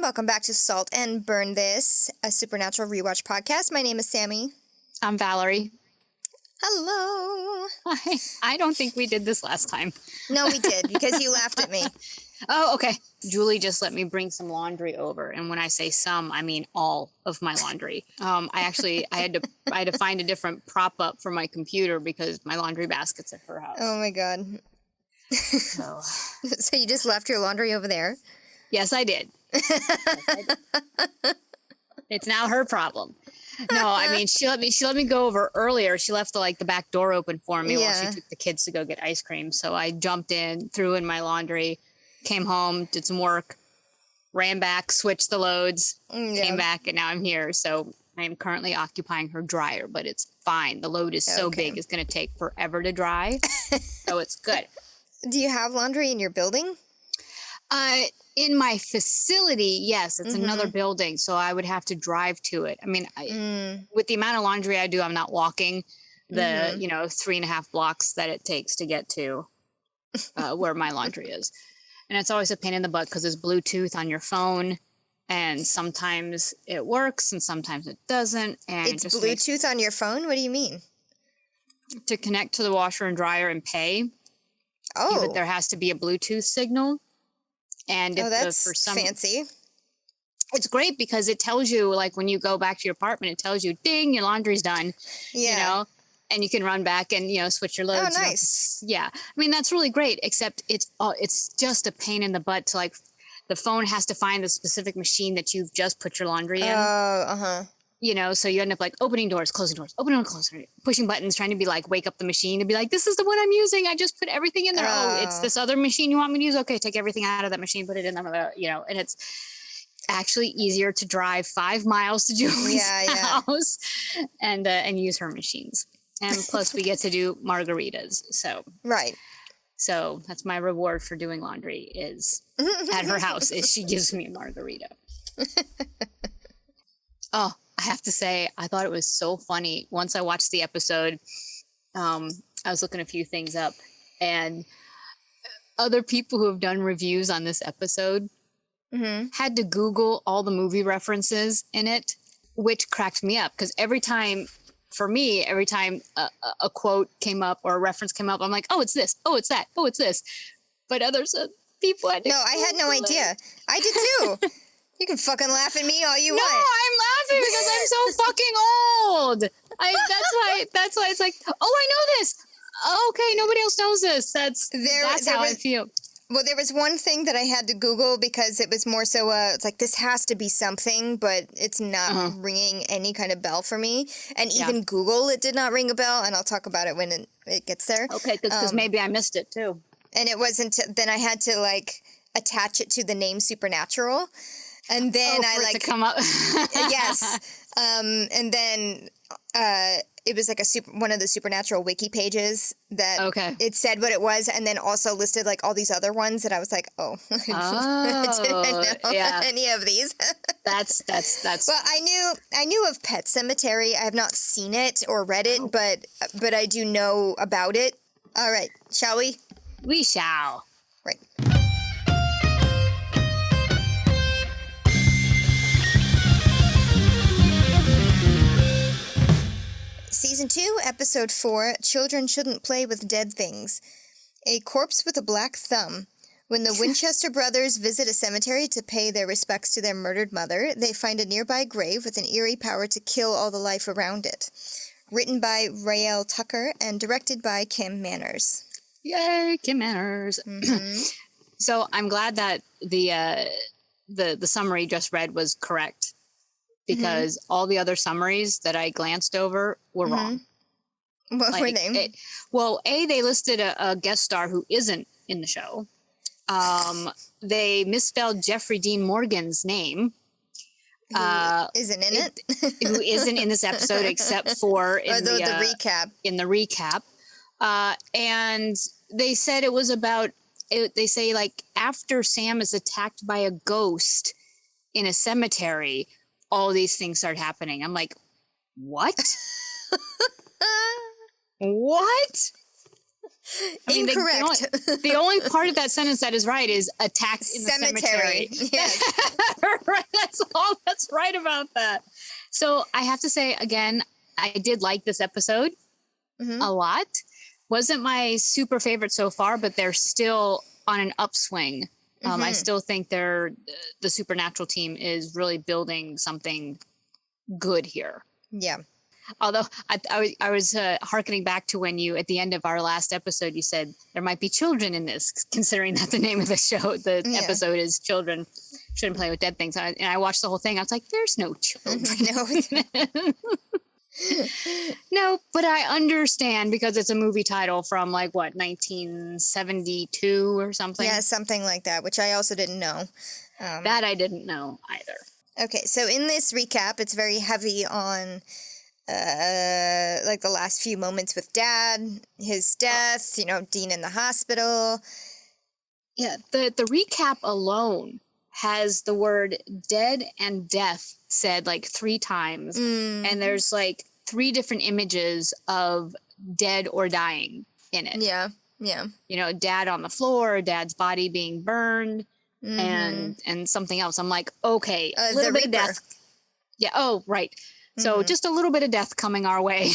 welcome back to Salt and Burn This, a supernatural rewatch podcast. My name is Sami. I'm Valerie. Hello. Hi. I don't think we did this last time. No, we did, because you laughed at me. Oh, okay. Julie just let me bring some laundry over, and when I say some, I mean all of my laundry. I had to find a different prop up for my computer because my laundry basket's at her house. Oh my god. So you just left your laundry over there? Yes, I did. It's now her problem. No, I mean she let me go over earlier. She left the back door open for me while she took the kids to go get ice cream. So I jumped in, threw in my laundry, came home, did some work, ran back, switched the loads, came back, and now I'm here. So I am currently occupying her dryer, but it's fine. The load is so big, it's going to take forever to dry. So it's good. Do you have laundry in your building? In my facility, yes, it's another building, so I would have to drive to it. I mean, with the amount of laundry I do, I'm not walking the 3.5 blocks that it takes to get to where my laundry is. And it's always a pain in the butt because there's Bluetooth on your phone, and sometimes it works and sometimes it doesn't. And it's Bluetooth on your phone? What do you mean? To connect to the washer and dryer and pay. Oh. There has to be a Bluetooth signal. And that's fancy. It's great because it tells you, like, when you go back to your apartment, it tells you, ding, your laundry's done. Yeah. And you can run back and, switch your loads. Oh, nice. Yeah. I mean, that's really great, except it's just a pain in the butt to, the phone has to find the specific machine that you've just put your laundry in. Oh, So you end up opening doors, opening doors, closing, pushing buttons, trying to be wake up the machine and be like, this is the one I'm using. I just put everything in there. Oh, it's this other machine you want me to use? Okay, take everything out of that machine, put it in there, and it's actually easier to drive 5 miles to Julie's house and use her machines. And plus we get to do margaritas. So right. So that's my reward for doing laundry is at her house is she gives me a margarita. Oh, I have to say, I thought it was so funny. Once I watched the episode, I was looking a few things up, and other people who have done reviews on this episode had to Google all the movie references in it, which cracked me up because every time a quote came up or a reference came up, I'm like, oh, it's this, oh, it's that, oh, it's this. But others people had to No, I had no idea. I did too. You can fucking laugh at me all you want. No, I'm laughing because I'm so fucking old. That's why it's like, oh, I know this. Okay, nobody else knows this. That's how I feel. Well, there was one thing that I had to Google because it was more so, it's like, this has to be something, but it's not ringing any kind of bell for me. And even Google, it did not ring a bell, and I'll talk about it when it gets there. Okay, because maybe I missed it too. And it wasn't, then I had to, attach it to the name Supernatural. And then to come up. Yes. And then it was one of the Supernatural wiki pages that it said what it was, and then also listed all these other ones that I was like, I didn't know any of these. That's. Well, I knew of Pet Sematary. I have not seen it or read it, but I do know about it. All right, shall we? We shall. Right. Season 2, Episode 4, Children Shouldn't Play with Dead Things. A corpse with a black thumb. When the Winchester brothers visit a cemetery to pay their respects to their murdered mother, they find a nearby grave with an eerie power to kill all the life around it. Written by Rael Tucker and directed by Kim Manners. Yay, Kim Manners. So I'm glad that the summary just read was correct. Because all the other summaries that I glanced over were wrong. What were they? They listed a guest star who isn't in the show. They misspelled Jeffrey Dean Morgan's name. Who isn't in it? Who isn't in this episode except for in the recap. In the recap. And they said it was about, they say after Sam is attacked by a ghost in a cemetery, all these things start happening. I'm like, what? What? Incorrect. The only part of that sentence that is right is attacked in the cemetery. Yes. That's all that's right about that. So I have to say, again, I did like this episode a lot. Wasn't my super favorite so far, but they're still on an upswing. I still think the Supernatural team is really building something good here. Yeah. Although I was hearkening back to when you, at the end of our last episode, you said there might be children in this, considering that the name of the show, the episode is Children Shouldn't Play with Dead Things. And I watched the whole thing. I was like, there's no children. No, but I understand because it's a movie title from 1972 or something. Yeah, something like that, which I also didn't know. That I didn't know either. Okay, so in this recap, it's very heavy on the last few moments with Dad, his death, Dean in the hospital. Yeah, the recap alone has the word dead and death said 3 times. And there's 3 different images of dead or dying in it. Yeah. Dad on the floor, Dad's body being burned, and something else. I'm like, okay, a little bit of death. Yeah. Oh, right. So just a little bit of death coming our way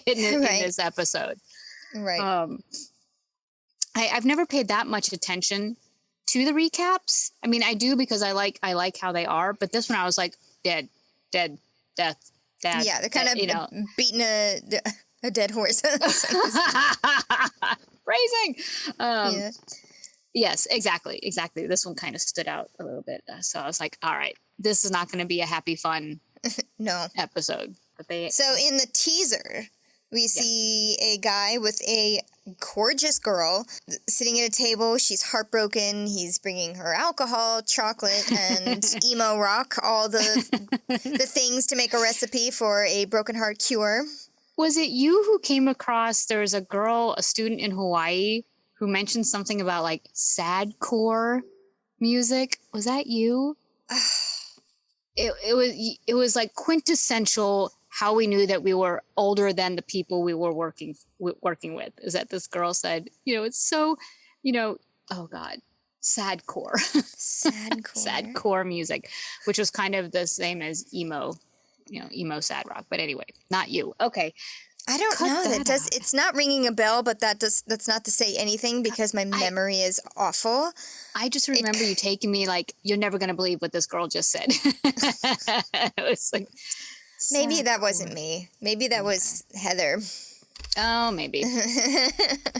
in this episode. Right. I've never paid that much attention to the recaps. I mean, I do because I like how they are, but this one I was like, dead, death, dad. Yeah, they're kind of beating a dead horse. Phrasing. Yes, exactly. This one kind of stood out a little bit. So I was like, all right, this is not going to be a happy, fun episode. But So in the teaser, we see a guy with a gorgeous girl sitting at a table. She's heartbroken. He's bringing her alcohol, chocolate, and emo rock, all the things to make a recipe for a broken heart cure. Was it you who came across, there was a girl, a student in Hawaii, who mentioned something about sadcore music? Was that you? It was quintessential how we knew that we were older than the people we were working with. Is that this girl said, it's so, oh God, sadcore. Sadcore music, which was kind of the same as emo, emo sad rock. But anyway, not you. Okay. I don't know. It's not ringing a bell, but that's not to say anything because my memory is awful. I just remember you taking me you're never going to believe what this girl just said. It was maybe that wasn't me. Maybe that was Heather. Oh, maybe.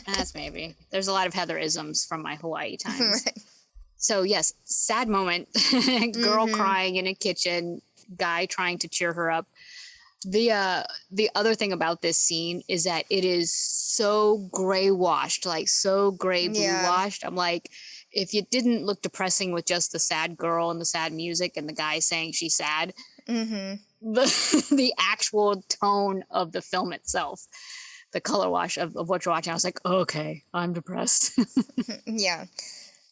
That's maybe. There's a lot of Heather-isms from my Hawaii times. Right. So yes, sad moment. Girl crying in a kitchen, guy trying to cheer her up. The other thing about this scene is that it is so gray washed, so gray blue washed. I'm like, if it didn't look depressing with just the sad girl and the sad music and the guy saying she's sad, the actual tone of the film itself, the color wash of what you're watching, I was like, okay, I'm depressed. Yeah.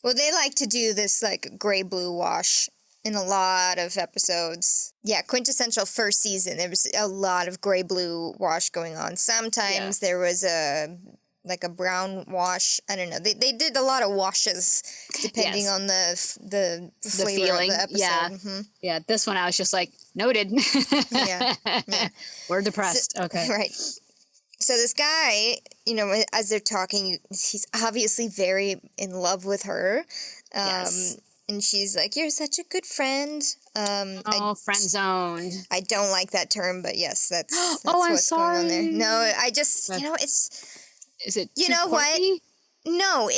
Well, they like to do this gray blue wash in a lot of episodes. Yeah, quintessential first season. There was a lot of gray blue wash going on. Sometimes there was a brown wash. I don't know. They did a lot of washes depending on the flavor feeling of the episode. Yeah. Yeah. This one I was just noted. Yeah. We're depressed. Okay. Right. So this guy, as they're talking, he's obviously very in love with her. Yes. And she's like, "You're such a good friend." Friend zoned. I don't like that term, but yes, that's what's going on there. No, I just, it's... Is it You know quirky? What? No,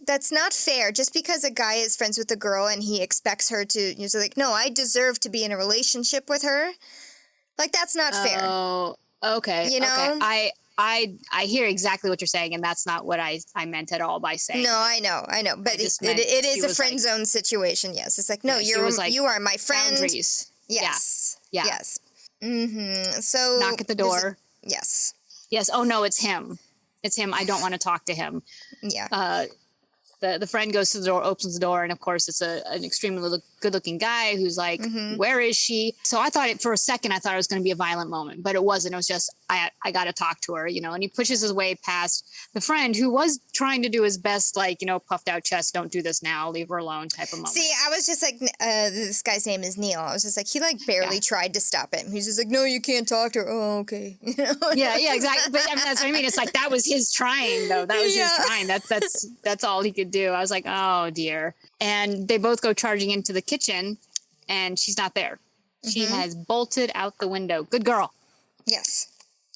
that's not fair. Just because a guy is friends with a girl and he expects her to, no, I deserve to be in a relationship with her. That's not fair. Oh, okay. Okay. I hear exactly what you're saying, and that's not what I meant at all by saying. No, I know. But it is a friend zone situation, yes. It's no, you are my friend. Boundaries. Yes. Yeah. Yes. Mm-hmm. So knock at the door. Yes. Yes. Oh, no, it's him. It's him. I don't want to talk to him. Yeah. the friend goes to the door, opens the door, and of course it's an extremely good-looking guy who's like, where is she? So I thought for a second, I thought it was going to be a violent moment, but it wasn't. It was just, I got to talk to her, and he pushes his way past the friend who was trying to do his best, like, puffed out chest, don't do this now, leave her alone type of moment. See, I was just like, this guy's name is Neil. I was just like, he like barely tried to stop him. He's just like, no, you can't talk to her. Oh, okay. Yeah, exactly. But I mean, that's what I mean. It's like, that was his trying though. That was his trying. That's all he could do. I was like, oh dear. And they both go charging into the kitchen and she's not there. She has bolted out the window. Good girl. Yes.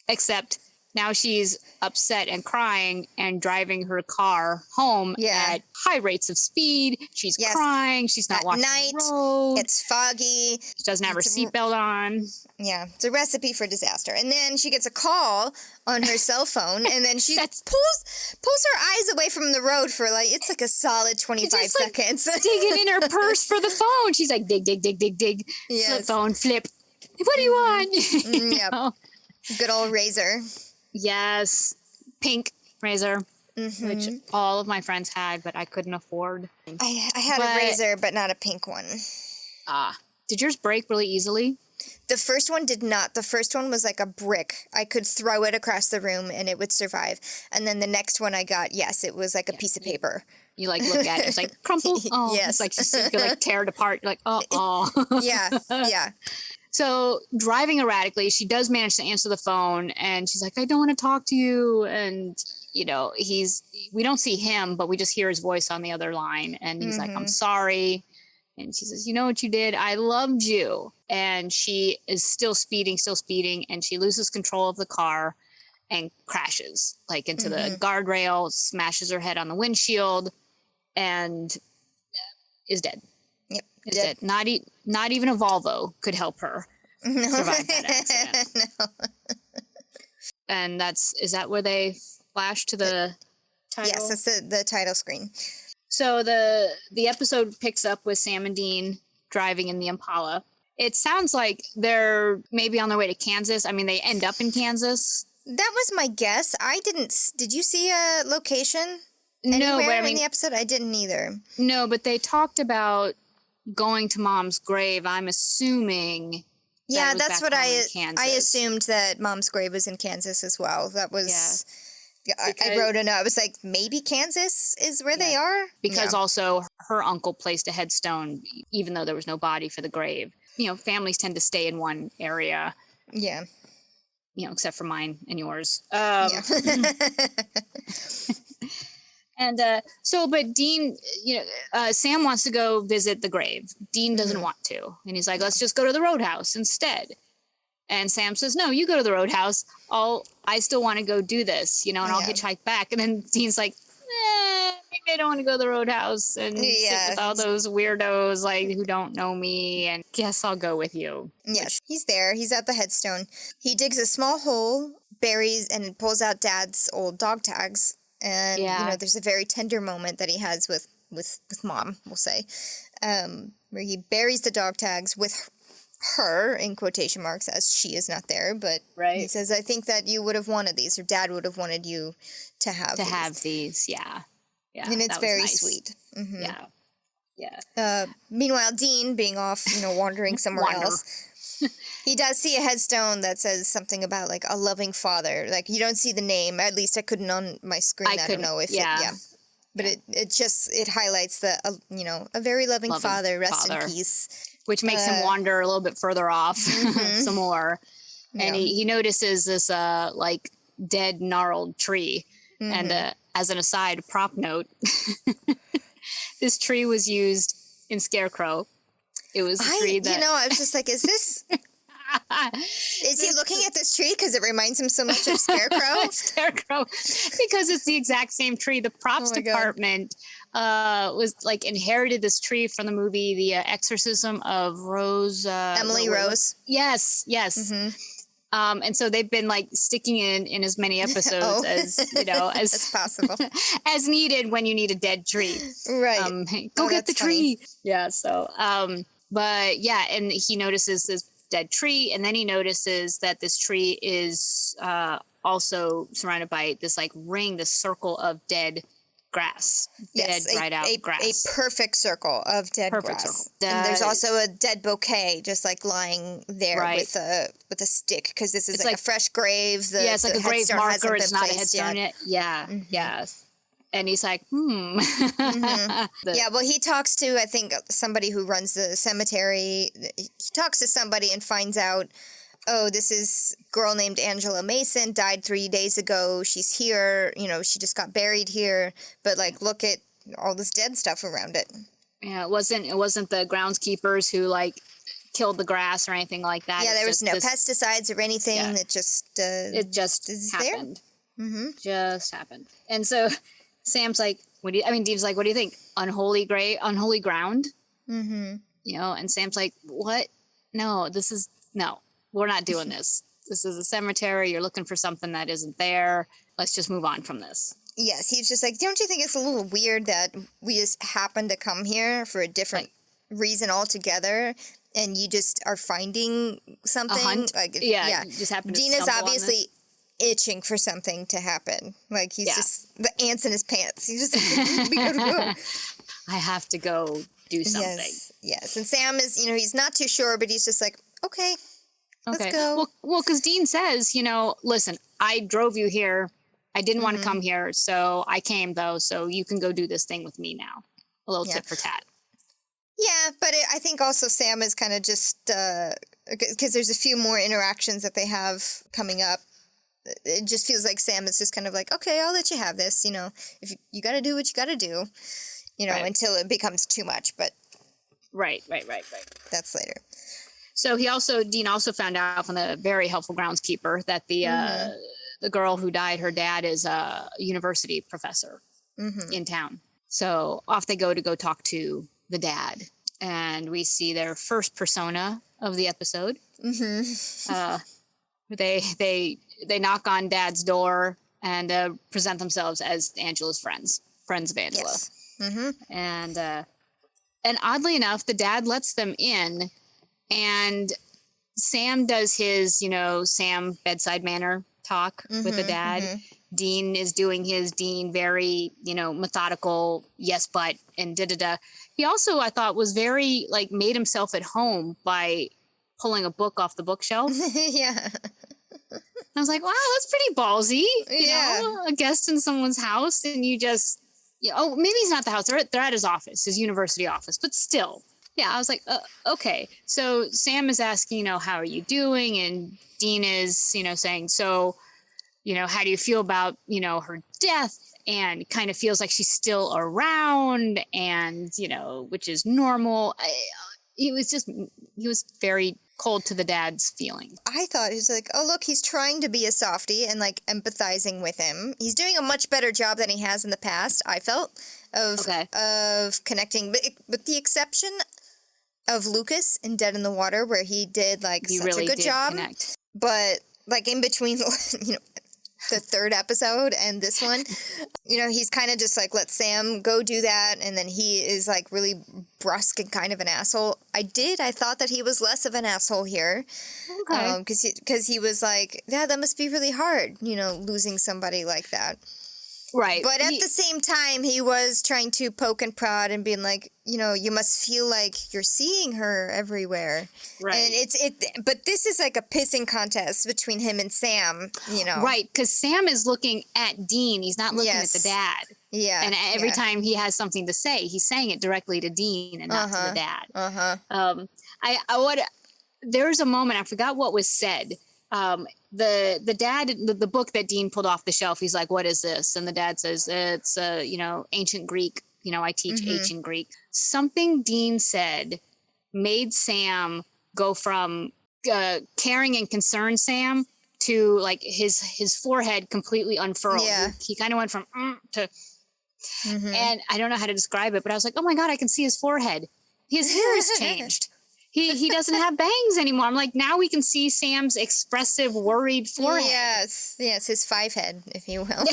Except now she's upset and crying and driving her car home at high rates of speed. She's crying. She's not watching the road. It's foggy. She doesn't have her seatbelt on. Yeah, it's a recipe for disaster. And then she gets a call on her cell phone, and then she pulls her eyes away from the road for it's like a solid 25 seconds. Digging in her purse for the phone. She's like, dig, dig, dig, dig, dig. Yes. Flip phone, flip. What do you want? Yep. Good old razor. Yes. Pink razor, which all of my friends had, but I couldn't afford. I had a razor, but not a pink one. Did yours break really easily? The first one did not. The first one was like a brick. I could throw it across the room and it would survive. And then the next one I got, it was like a piece of paper. You look at it, it's like crumple. Oh, yes. It's like you could tear it apart. You're like, oh. Yeah. So driving erratically, she does manage to answer the phone and she's like, I don't want to talk to you. And, we don't see him, but we just hear his voice on the other line. And he's like, I'm sorry. And she says, you know what you did? I loved you. And she is still speeding. And she loses control of the car and crashes into the guardrail, smashes her head on the windshield and is dead. Yep. Is dead. Not even a Volvo could help her survive that accident. No. And is that where they flash to the title? Yes, that's the title screen. So the episode picks up with Sam and Dean driving in the Impala. It sounds like they're maybe on their way to Kansas. I mean, they end up in Kansas. That was my guess. Did you see a location anywhere in the episode? I didn't either. No, but they talked about going to Mom's grave. I'm assuming. Yeah, that's what I assumed, that Mom's grave was in Kansas as well. That was. Yeah. I wrote a note. I was like, maybe Kansas is where they are? Because also her uncle placed a headstone, even though there was no body for the grave. Families tend to stay in one area. Yeah. Except for mine and yours. And but Dean, Sam wants to go visit the grave. Dean doesn't want to. And he's like, let's just go to the roadhouse instead. And Sam says, no, you go to the roadhouse. I still want to go do this, and I'll hitchhike back. And then Dean's like, maybe I don't want to go to the roadhouse and sit with all those weirdos who don't know me. And guess I'll go with you. Yes, he's there. He's at the headstone. He digs a small hole, buries, and pulls out Dad's old dog tags. And, there's a very tender moment that he has with Mom, we'll say, where he buries the dog tags with her, in quotation marks, as she is not there, but he says, I think that you would have wanted these, or Dad would have wanted you to have these. Yeah. And it's very nice. Sweet. Mm-hmm. Yeah. Meanwhile, Dean, being off, wandering somewhere else, he does see a headstone that says something about, a loving father. You don't see the name. At least I couldn't on my screen. I don't know if But it highlights a very loving father. Rest in peace. Which makes him wander a little bit further off some more. And he notices this, dead, gnarled tree. Mm-hmm. And as an aside, prop note, this tree was used in Scarecrow. It was a tree that... I was just like, is this... Is he looking at this tree because it reminds him so much of Scarecrow? Scarecrow, because it's the exact same tree. The props department was inherited this tree from the movie The Exorcism of Rose. Emily Rose. Yes. Mm-hmm. And so they've been sticking in as many episodes as possible, as needed when you need a dead tree. Right. Go get the tree. Funny. Yeah. So, and he notices this dead tree, and then he notices that this tree is also surrounded by this ring, this circle of dead grass. Yes, dead, dried out grass. A perfect circle of dead grass. And there's also a dead bouquet just like lying there with a stick, because this is like a fresh grave. It's like a grave marker. It's not a headstone yet. Yeah, yeah. And he's like, Yeah, well, he talks to, I think, somebody who runs the cemetery. He talks to somebody and finds out, oh, this is a girl named Angela Mason, died 3 days ago. She's here. You know, she just got buried here. But, like, look at all this dead stuff around it. Yeah, it wasn't the groundskeepers who, like, killed the grass or anything like that. Yeah, there was no pesticides or anything. Yeah. It just happened. Just happened. And so Sam's like, Dean's like, what do you think? Unholy ground? You know, and Sam's like, what? No, we're not doing this. This is a cemetery. You're looking for something that isn't there. Let's just move on from this. Yes, he's just like, don't you think it's a little weird that we just happen to come here for a different reason altogether, and you just are finding something? A hunt? Yeah. You just happen to Dean is obviously itching for something to happen. Like, he's just the ants in his pants. He's just like, we gotta go. I have to go do something. Yes. And Sam is, you know, he's not too sure, but he's just like, okay, let's go. Well, because Dean says, you know, listen, I drove you here. I didn't want to come here, so I came, though, so you can go do this thing with me now. A little tit for tat. Yeah, but I think also Sam is kind of just, because there's a few more interactions that they have coming up. It just feels like Sam is just kind of like, okay, I'll let you have this, you know. If you got to do what you got to do, you know, until it becomes too much, but... Right. That's later. So Dean also found out from the very helpful groundskeeper that the girl who died, her dad is a university professor in town. So off they go to talk to the dad. And we see their first persona of the episode. They knock on Dad's door and present themselves as Angela's friends of Angela. Yes. And oddly enough, the dad lets them in, and Sam does his, you know, Sam bedside manner talk with the dad. Dean is doing his very, you know, methodical, yes, but, and da-da-da. He also, I thought, was very, like, made himself at home by pulling a book off the bookshelf. Yeah. I was like, wow, that's pretty ballsy. You know, a guest in someone's house, and you just, maybe he's not the house. They're at his office, his university office, but still. Yeah, I was like, okay. So Sam is asking, you know, how are you doing? And Dean is, you know, saying, so, you know, how do you feel about, you know, her death? And kind of feels like she's still around, and, you know, which is normal. He was very cold to the dad's feelings. I thought he was like, oh, look, he's trying to be a softie and, like, empathizing with him. He's doing a much better job than he has in the past, I felt, of connecting. But with the exception of Lucas in Dead in the Water, where he did, like, such a good job. Connect. But, like, in between, you know, the third episode and this one, you know, he's kind of just like, let Sam go do that, and then he is like really brusque and kind of an asshole. I thought that he was less of an asshole here, because he was like, yeah, that must be really hard, you know, losing somebody like that. Right. But at the same time, he was trying to poke and prod and being like, you know, you must feel like you're seeing her everywhere. Right. And but this is like a pissing contest between him and Sam, you know. Right, because Sam is looking at Dean. He's not looking at the dad. Yeah. And every time he has something to say, he's saying it directly to Dean and not to the dad. There's a moment, I forgot what was said. The dad, the book that Dean pulled off the shelf, he's like, what is this? And the dad says, it's, you know, ancient Greek. You know, I teach ancient Greek. Something Dean said made Sam go from caring and concerned Sam to, like, his forehead completely unfurled. Yeah. He kind of went from to, and I don't know how to describe it, but I was like, oh my God, I can see his forehead. His hair has changed. He doesn't have bangs anymore. I'm like, now we can see Sam's expressive, worried forehead. Yes, his five head, if you will. But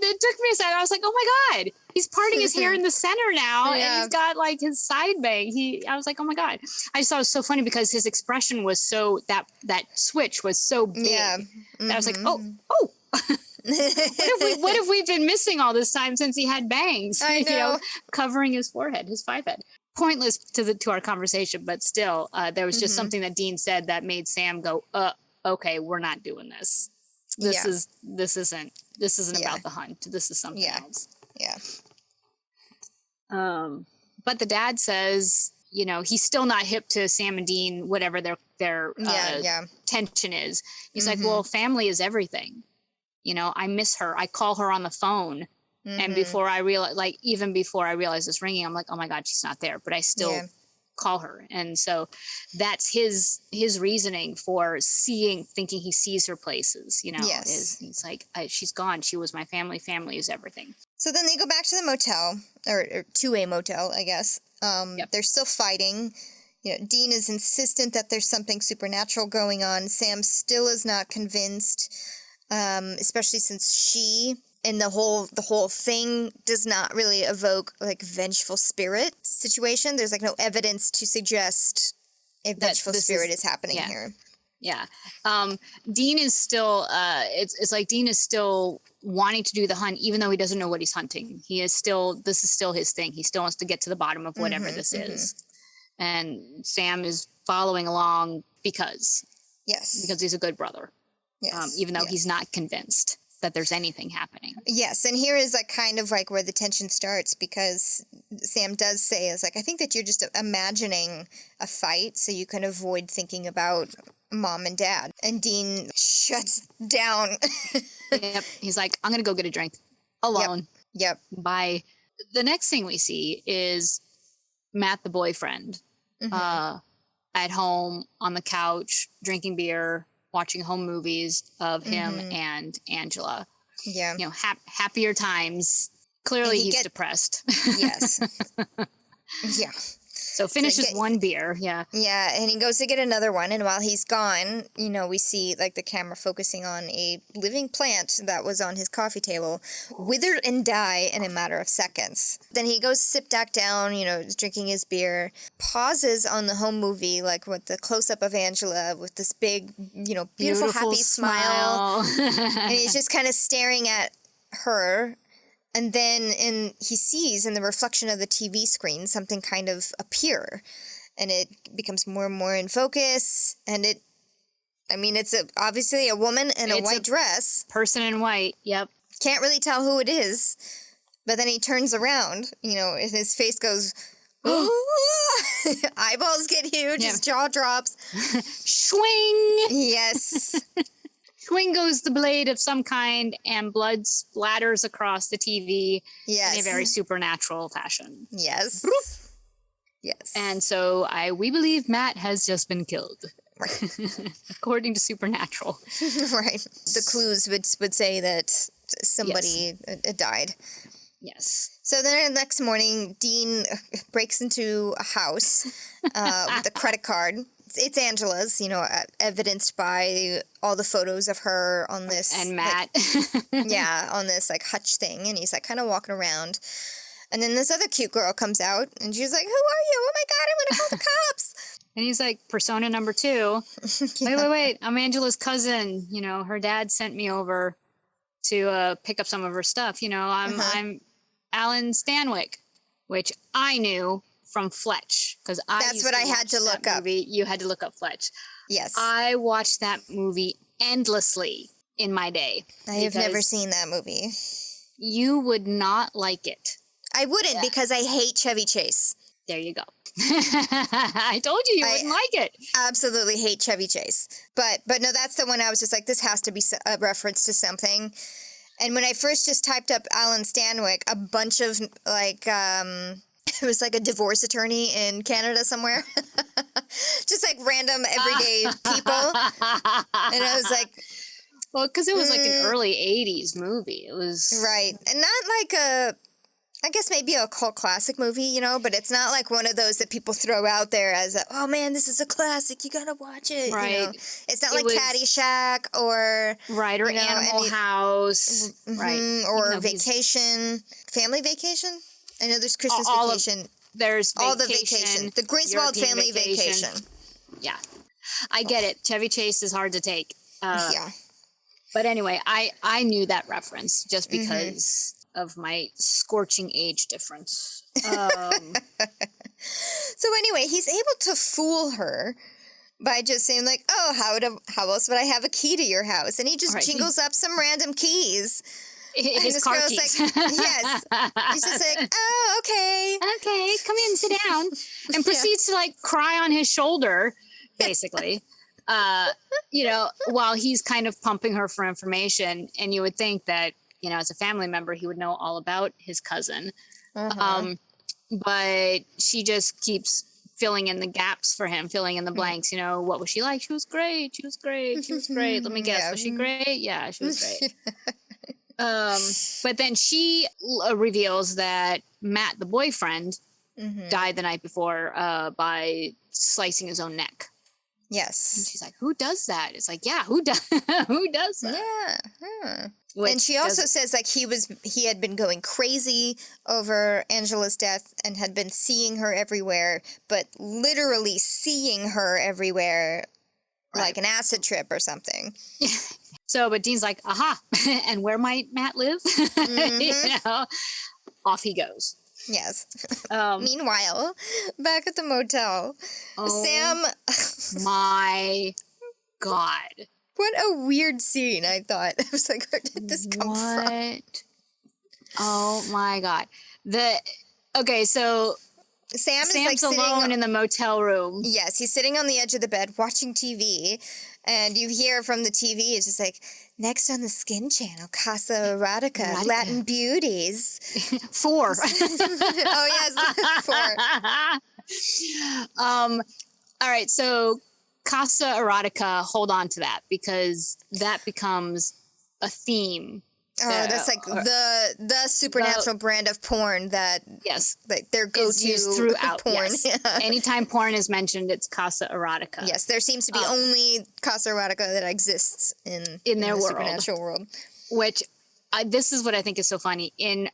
it took me a second. I was like, oh my God, he's parting his hair in the center now, and he's got, like, his side bang. I was like, oh my God. I just thought it was so funny because his expression was so, that switch was so big. Yeah. That I was like, oh. What if we've been missing all this time since he had bangs? I know. Covering his forehead, his five head. Pointless to our conversation, but still, there was just something that Dean said that made Sam go, okay, we're not doing this. This isn't about the hunt. This is something else. Yeah. But the dad says, he's still not hip to Sam and Dean, whatever their tension is. He's like, well, family is everything. I miss her. I call her on the phone. And before I realize, even before I realize it's ringing, I'm like, oh my God, she's not there. But I still call her. And so that's his reasoning for thinking he sees her places, he's like, she's gone. She was my family. Family is everything. So then they go back to the motel, or to a motel, I guess. They're still fighting. Dean is insistent that there's something supernatural going on. Sam still is not convinced, especially since she and the whole thing does not really evoke vengeful spirit situation. There's no evidence to suggest a vengeful spirit is happening here. Yeah. Dean is still it's like Dean is still wanting to do the hunt, even though he doesn't know what he's hunting. This is still his thing. He still wants to get to the bottom of whatever this is. And Sam is following along because he's a good brother. Yes. Even though he's not convinced that there's anything happening. Yes, and here is kind of where the tension starts, because Sam does say, I think that you're just imagining a fight so you can avoid thinking about mom and dad. And Dean shuts down. Yep. He's like, I'm going to go get a drink alone. Yep. Bye. The next thing we see is Matt, the boyfriend, at home on the couch, drinking beer, watching home movies of him and Angela. Yeah. Happier times. Clearly he's depressed. Yes. Yeah. So finishes one beer. Yeah. Yeah. And he goes to get another one. And while he's gone, we see the camera focusing on a living plant that was on his coffee table, wither and die in a matter of seconds. Then he goes sit back down, drinking his beer, pauses on the home movie, with the close up of Angela with this big, beautiful happy smile. And he's just kind of staring at her. And then he sees in the reflection of the TV screen something kind of appear, and it becomes more and more in focus. And it's obviously a woman in a white dress. Person in white. Yep. Can't really tell who it is, but then he turns around, and his face goes, eyeballs get huge, his jaw drops. Swing! Yes. Swing goes the blade of some kind, and blood splatters across the TV in a very supernatural fashion. Yes. Boop. Yes. And so we believe Matt has just been killed. Right. According to Supernatural. Right. The clues would say that somebody died. Yes. So then the next morning, Dean breaks into a house with a credit card. It's Angela's, evidenced by all the photos of her on this. And Matt. On this hutch thing. And he's kind of walking around. And then this other cute girl comes out and she's like, who are you? Oh my God, I'm going to call the cops. And he's like, persona number 2. Wait. I'm Angela's cousin. Her dad sent me over to pick up some of her stuff. I'm Alan Stanwyck, which I knew from Fletch, because that's what I had to look up. You had to look up Fletch. Yes. I watched that movie endlessly in my day. I have never seen that movie. You would not like it. I wouldn't, because I hate Chevy Chase. There you go. I told you wouldn't like it. Absolutely hate Chevy Chase. But no, that's the one I was just like, this has to be a reference to something. And when I first just typed up Alan Stanwyck, a bunch of it was a divorce attorney in Canada somewhere. Just random everyday people. And I was like... Well, because it was an early 80s movie. It was... Right. And not I guess maybe a cult classic movie, but it's not one of those that people throw out there as oh man, this is a classic, you gotta watch it. Right. It's not Caddyshack or... Right, or Animal House. Right. Or Vacation. Family Vacation? I know there's Christmas Vacation. There's Vacation. All the vacation. The Griswold family vacation. Yeah. I get it. Chevy Chase is hard to take. Yeah. But anyway, I knew that reference just because of my scorching age difference. So anyway, he's able to fool her by just saying like, "Oh, how else would I have a key to your house?" And he just jingles up some random keys. His car keys. Like, yes. He's just like, "Oh, okay. Okay, come in, sit down." And proceeds to like cry on his shoulder, basically. While he's kind of pumping her for information. And you would think that, as a family member, he would know all about his cousin. But she just keeps filling in the gaps for him, filling in the blanks. What was she like? She was great. She was great. She was great. Let me guess. Was she great? Yeah, she was great. But then she reveals that Matt, the boyfriend, died the night before by slicing his own neck. Yes. And she's like, "Who does that?" It's like, yeah, who does that? Yeah. And she also says like he had been going crazy over Angela's death and had been seeing her everywhere, but literally seeing her everywhere like an acid trip or something. So, but Dean's like, aha, and where might Matt live? Off he goes. Yes. Meanwhile, back at the motel, Sam... my God. What a weird scene, I thought. I was like, where did this come from? Oh, my God. So... Sam's like alone in the motel room. Yes, he's sitting on the edge of the bed watching TV, and you hear from the TV, it's just like, next on the Skin Channel, Casa Erotica, Latin Beauties. 4. Oh, yes, 4. All right, so Casa Erotica, hold on to that, because that becomes a theme. Oh, that's like the supernatural brand of porn that like their go-to used throughout porn. Yes. Yeah. Anytime porn is mentioned, it's Casa Erotica. Yes, there seems to be only Casa Erotica that exists in their world, supernatural world. Which this is what I think is so funny. In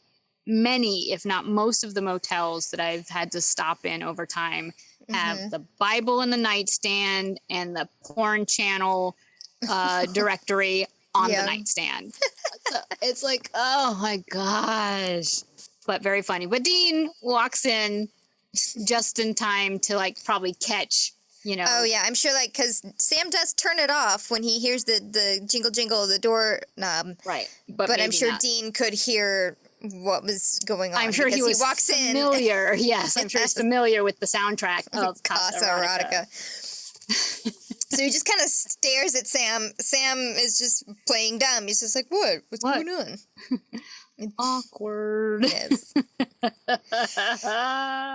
many, if not most, of the motels that I've had to stop in over time have the Bible in the nightstand and the porn channel directory on the nightstand. It's like, oh my gosh. But very funny. But Dean walks in just in time to like probably catch, Oh yeah, I'm sure like, because Sam does turn it off when he hears the jingle jingle of the door knob. Right. But I'm sure Dean could hear what was going on. I'm sure he walks familiar. Yes, I'm sure he's familiar with the soundtrack of Casa Erotica. So he just kind of stares at Sam. Sam is just playing dumb. He's just like, what? What's going on? Awkward. Yes. And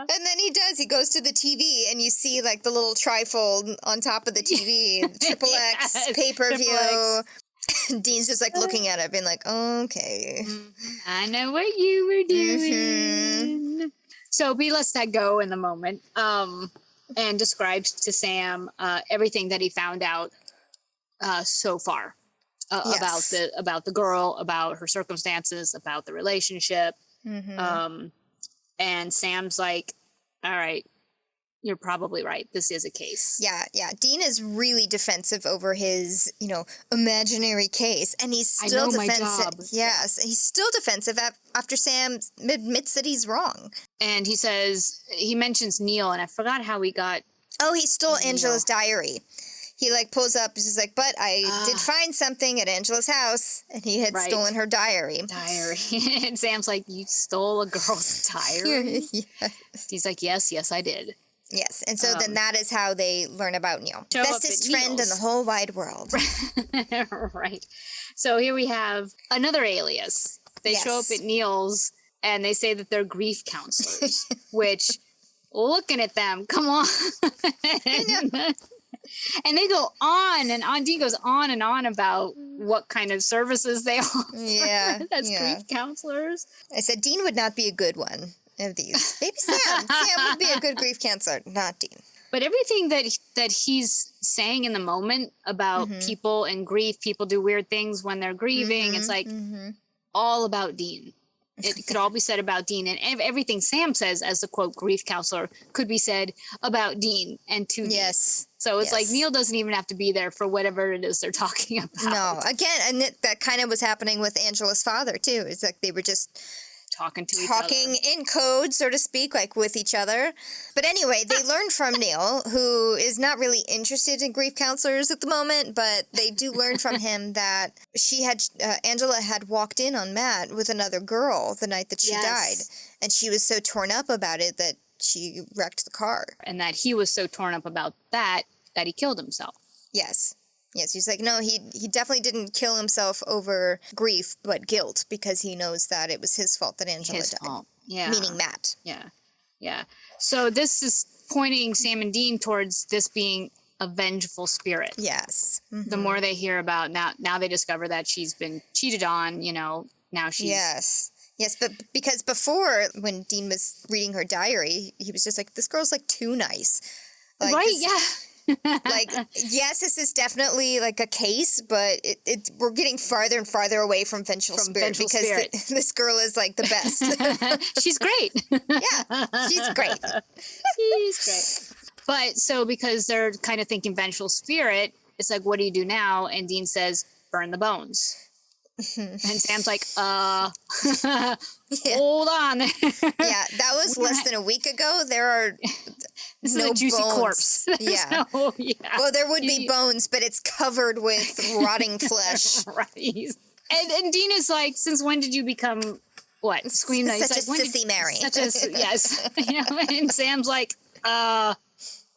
then he does. He goes to the TV, and you see like the little trifold on top of the TV, Triple X, pay-per-view. Dean's just like looking at it, being like, okay. I know what you were doing. So he lets that go in the moment. And describes to Sam everything that he found out so far about the girl, about her circumstances, about the relationship. And Sam's like, all right, you're probably right. This is a case. Yeah. Dean is really defensive over his, imaginary case. And he's still defensive. Yes, he's still defensive after Sam admits that he's wrong. And he mentions Neil, and I forgot how he got... Oh, he stole Angela's diary. He, pulls up, he's just like, but I did find something at Angela's house, and he had stolen her diary. And Sam's like, you stole a girl's diary? Yes. He's like, yes, I did. Yes, and so then that is how they learn about Neil. Bestest friend in the whole wide world. Right. So here we have another alias. They show up at Neil's, and they say that they're grief counselors, which, looking at them, come on. And they go on and on. Dean goes on and on about what kind of services they offer as grief counselors. I said Dean would not be a good one of these. Maybe Sam. Sam would be a good grief counselor, not Dean. But everything that he's saying in the moment about people and grief, people do weird things when they're grieving. It's like all about Dean. It could all be said about Dean, and everything Sam says as the quote grief counselor could be said about Dean and to Dean. Yes. So it's like Neil doesn't even have to be there for whatever it is they're talking about. No, again, and that kind of was happening with Angela's father too. It's like they were just talking in code, so to speak, like with each other. But anyway, they learned from Neil, who is not really interested in grief counselors at the moment, but they do learn from him that Angela had walked in on Matt with another girl the night that she died. And she was so torn up about it that she wrecked the car. And that he was so torn up about that he killed himself. Yes. Yes, he's like, no, he definitely didn't kill himself over grief, but guilt, because he knows that it was his fault that Angela died. Fault. Yeah. Meaning Matt. Yeah. Yeah. So this is pointing Sam and Dean towards this being a vengeful spirit. Yes. Mm-hmm. The more they hear about, now they discover that she's been cheated on, now she's... Yes. Yes, but because before, when Dean was reading her diary, he was just like, this girl's like too nice. Like, right, yeah. Like, yes, this is definitely like a case, but we're getting farther and farther away from vengeful spirit because this girl is like the best. She's great. Yeah, she's great. She's great. But so because they're kind of thinking vengeful spirit, it's like, what do you do now? And Dean says, burn the bones. And Sam's like, hold on. Yeah, that was less than a week ago. There are this no is a juicy bones. Corpse. Yeah. Well, there would be bones, but it's covered with rotting flesh. Right. And Dean is like, since when did you become what? Squeam? Such a sissy Mary. Yes. And Sam's like,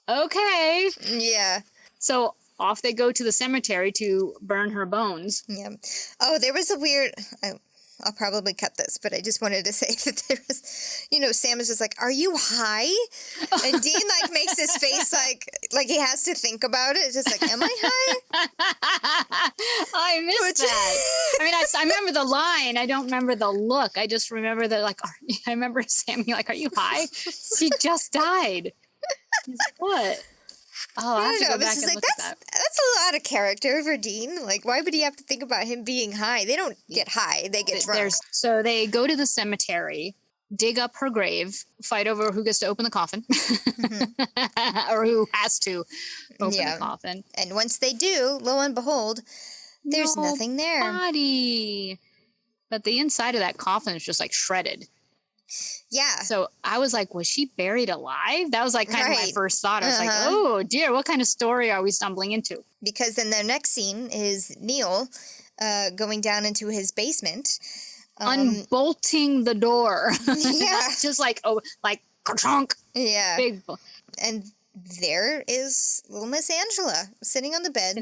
okay. Yeah. So off they go to the cemetery to burn her bones. Yeah. Oh, there was a weird... I'll probably cut this, but I just wanted to say that there was... Sam is just like, are you high? And Dean, like, makes his face like he has to think about it. It's just like, am I high? I missed that. I mean, I remember the line. I don't remember the look. I just remember that, like, I remember Sam being like, are you high? She just died. He's like, what? Oh, I have to go back and look at that. That's a lot of character for Dean. Like, why would he have to think about him being high? They don't get high. They get drunk. So they go to the cemetery, dig up her grave, fight over who gets to open the coffin. Mm-hmm. Or who has to open the coffin. And once they do, lo and behold, there's nothing there. Body. But the inside of that coffin is just like shredded. Yeah. So I was like, was she buried alive? That was like kind of my first thought. I was like, oh dear, what kind of story are we stumbling into? Because then the next scene is Neil going down into his basement. Unbolting the door. Yeah. Just like, ka-chunk. Yeah. Big. And there is little Miss Angela sitting on the bed.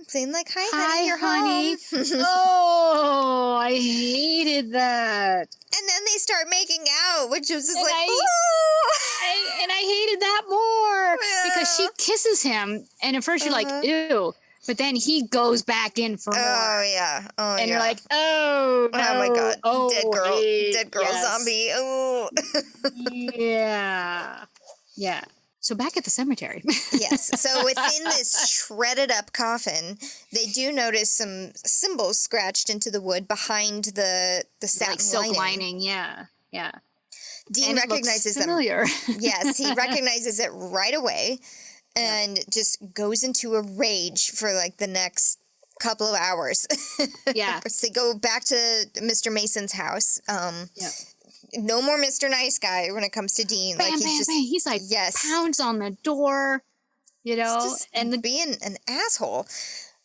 Saying like, hi, honey, you're honey. home. Oh, I hated that. And then they start making out, which was just I hated that more because she kisses him, and at first you're like, ew, but then he goes back in for more. Oh yeah, and you're like, oh, no. Oh my god, oh, dead girl, zombie. Oh, yeah. So back at the cemetery. Yes. So within this shredded up coffin, they do notice some symbols scratched into the wood behind the satin like silk lining. Yeah. Dean recognizes them. Familiar. Yes, he recognizes it right away and just goes into a rage for like the next couple of hours. Yeah. So they go back to Mr. Mason's house. No more Mr. Nice Guy when it comes to Dean. Bam, he's like pounds on the door, and being an asshole,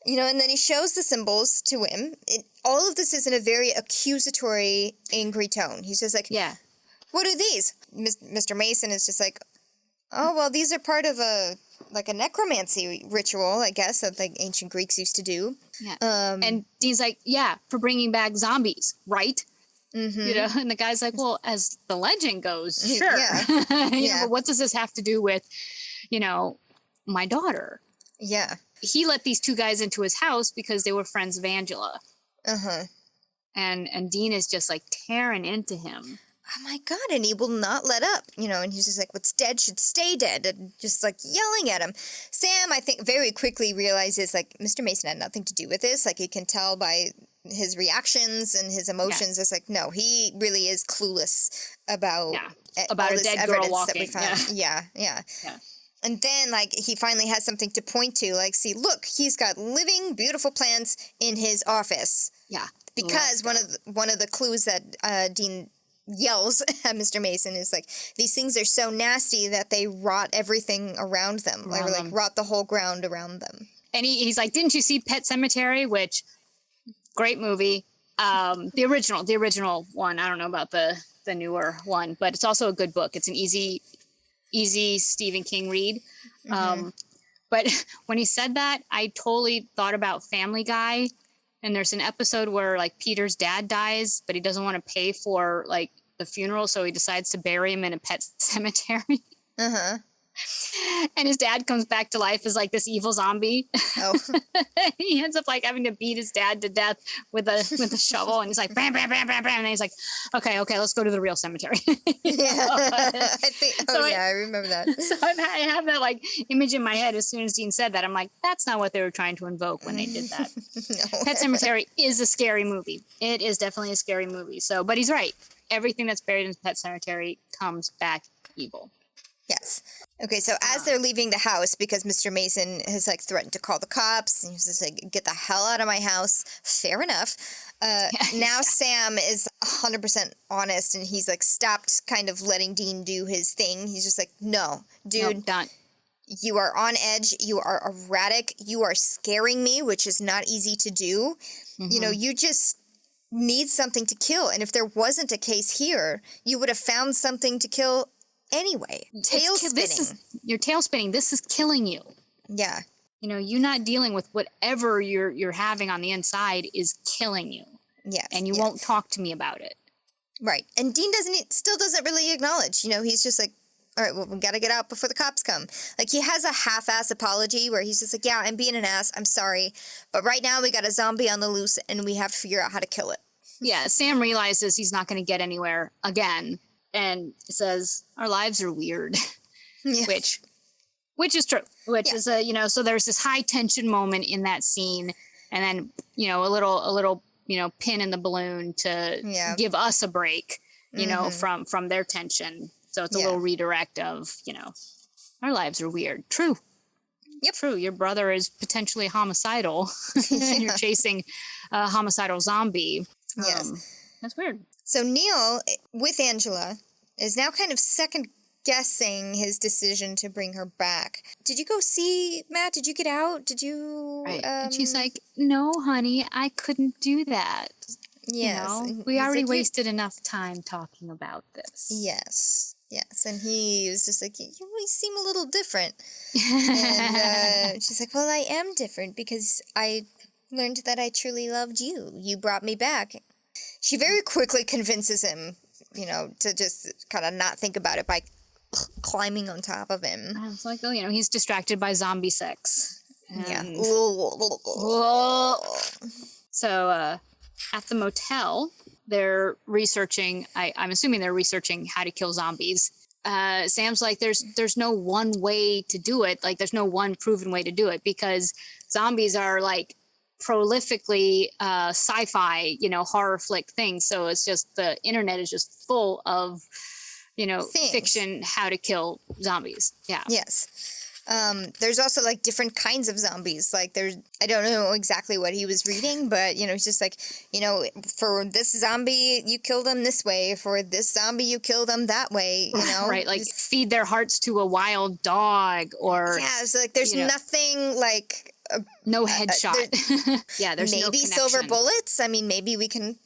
and then he shows the symbols to him. All of this is in a very accusatory, angry tone. He's just like, what are these? Mr. Mason is just like, oh, well, these are part of a necromancy ritual, I guess, that like ancient Greeks used to do. Yeah. And Dean's like, for bringing back zombies, right? Mm-hmm. And the guy's like, well, as the legend goes, sure. Yeah. But what does this have to do with, my daughter? Yeah. He let these two guys into his house because they were friends of Angela. Uh-huh. And Dean is just like tearing into him. Oh my God, and he will not let up, and he's just like, what's dead should stay dead, and just like yelling at him. Sam, I think, very quickly realizes like Mr. Mason had nothing to do with this. Like you can tell by his reactions and his emotions. It's like, no, he really is clueless about about all a this dead girl evidence walking. that we found. Yeah. And then, like, he finally has something to point to. Like, see, look, he's got living, beautiful plants in his office. Yeah. Because one of the clues that Dean yells at Mr. Mason is, like, these things are so nasty that they rot everything around them. Like, rot the whole ground around them. And he's like, didn't you see Pet Sematary? Which, great movie. The original one. I don't know about the newer one, but it's also a good book. It's an easy Stephen King read. But when he said that, I totally thought about Family Guy. And there's an episode where, like, Peter's dad dies, but he doesn't want to pay for, like, the funeral, so he decides to bury him in a pet cemetery. And his dad comes back to life as, like, this evil zombie. Oh. He ends up, like, having to beat his dad to death with a shovel, and he's like, bam, bam, bam, bam, bam, and he's like, okay, let's go to the real cemetery. I remember that. So I have that, like, image in my head as soon as Dean said that. I'm like, that's not what they were trying to invoke when they did that. No. Pet Sematary is a scary movie. It is definitely a scary movie. So, but he's right. Everything that's buried in Pet Sematary comes back evil. Yes. Okay, so as they're leaving the house, because Mr. Mason has, like, threatened to call the cops, and he's just like, get the hell out of my house. Fair enough. Now Sam is 100% honest, and he's, like, stopped kind of letting Dean do his thing. He's just like, no, dude. Nope, done. You are on edge. You are erratic. You are scaring me, which is not easy to do. You know, you just need something to kill. And if there wasn't a case here, you would have found something to kill anyway. Tail spinning. You're tail spinning. This is killing you. Yeah. You know, you not dealing with whatever you're having on the inside is killing you. Yes. And you won't talk to me about it. Right. And Dean still doesn't really acknowledge. You know, he's just like, all right, well, we got to get out before the cops come. Like, he has a half-ass apology where he's just like, yeah, I'm being an ass. I'm sorry. But right now we got a zombie on the loose and we have to figure out how to kill it. Yeah. Sam realizes he's not going to get anywhere again. And says, our lives are weird, which is true, is so there's this high tension moment in that scene. And then, you know, a little, pin in the balloon to give us a break, you know, from their tension. So it's a little redirect of, our lives are weird. True. Yep. True. Your brother is potentially homicidal and you're chasing a homicidal zombie. That's weird. So Neil, with Angela, is now kind of second-guessing his decision to bring her back. Did you go see, Matt? Did you get out? Did you... Right. And she's like, no, honey, I couldn't do that. Yes. You know, we already wasted enough time talking about this. Yes. And he was just like, you always seem a little different. And she's like, well, I am different because I learned that I truly loved you. You brought me back. She very quickly convinces him, to just kind of not think about it by climbing on top of him. I was like, he's distracted by zombie sex. And so at the motel, they're researching, I'm assuming they're researching how to kill zombies. Sam's like, there's no one way to do it. Like, there's no one proven way to do it because zombies are, like, prolifically sci-fi, horror flick things. So it's just the internet is just full of, fiction, how to kill zombies. Yeah. Yes. There's also, like, different kinds of zombies. Like, I don't know exactly what he was reading, but, it's just like, for this zombie, you kill them this way. For this zombie, you kill them that way, Right, like, feed their hearts to a wild dog or... Yeah, so, like, there's nothing, like... no headshot. There's maybe no silver bullets. I mean, maybe we can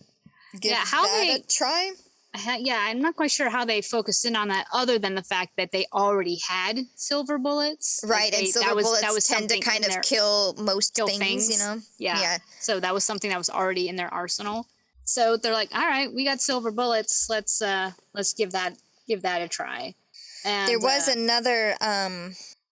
give that a try. I'm not quite sure how they focused in on that, other than the fact that they already had silver bullets. Right, and silver bullets tend to kind of kill most things, Yeah. So that was something that was already in their arsenal. So they're like, all right, we got silver bullets. Let's give that a try. And there was another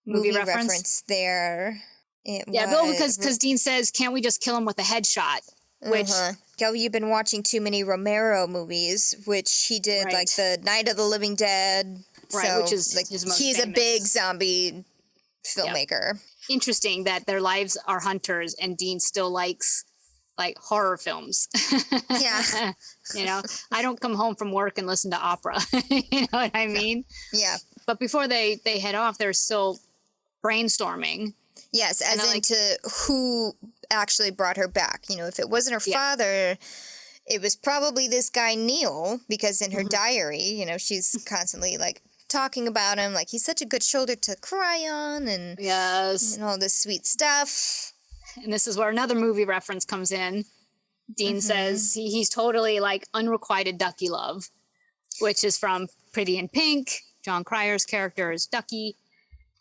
movie reference there. Because Dean says, can't we just kill him with a headshot? Which you've been watching too many Romero movies, which he did, like the Night of the Living Dead. Right, so, which is like, his most he's famous. A big zombie filmmaker. Interesting that their lives are hunters and Dean still likes like horror films. Yeah. You know, I don't come home from work and listen to opera. You know what I mean? Yeah. But before they head off, they're still brainstorming. Yes, as into who actually brought her back. You know, if it wasn't her father, it was probably this guy Neil, because in her diary, you know, she's constantly like talking about him, like he's such a good shoulder to cry on, and and all this sweet stuff. And this is where another movie reference comes in. Dean says he's totally like unrequited Ducky love, which is from Pretty in Pink. John Cryer's character is Ducky.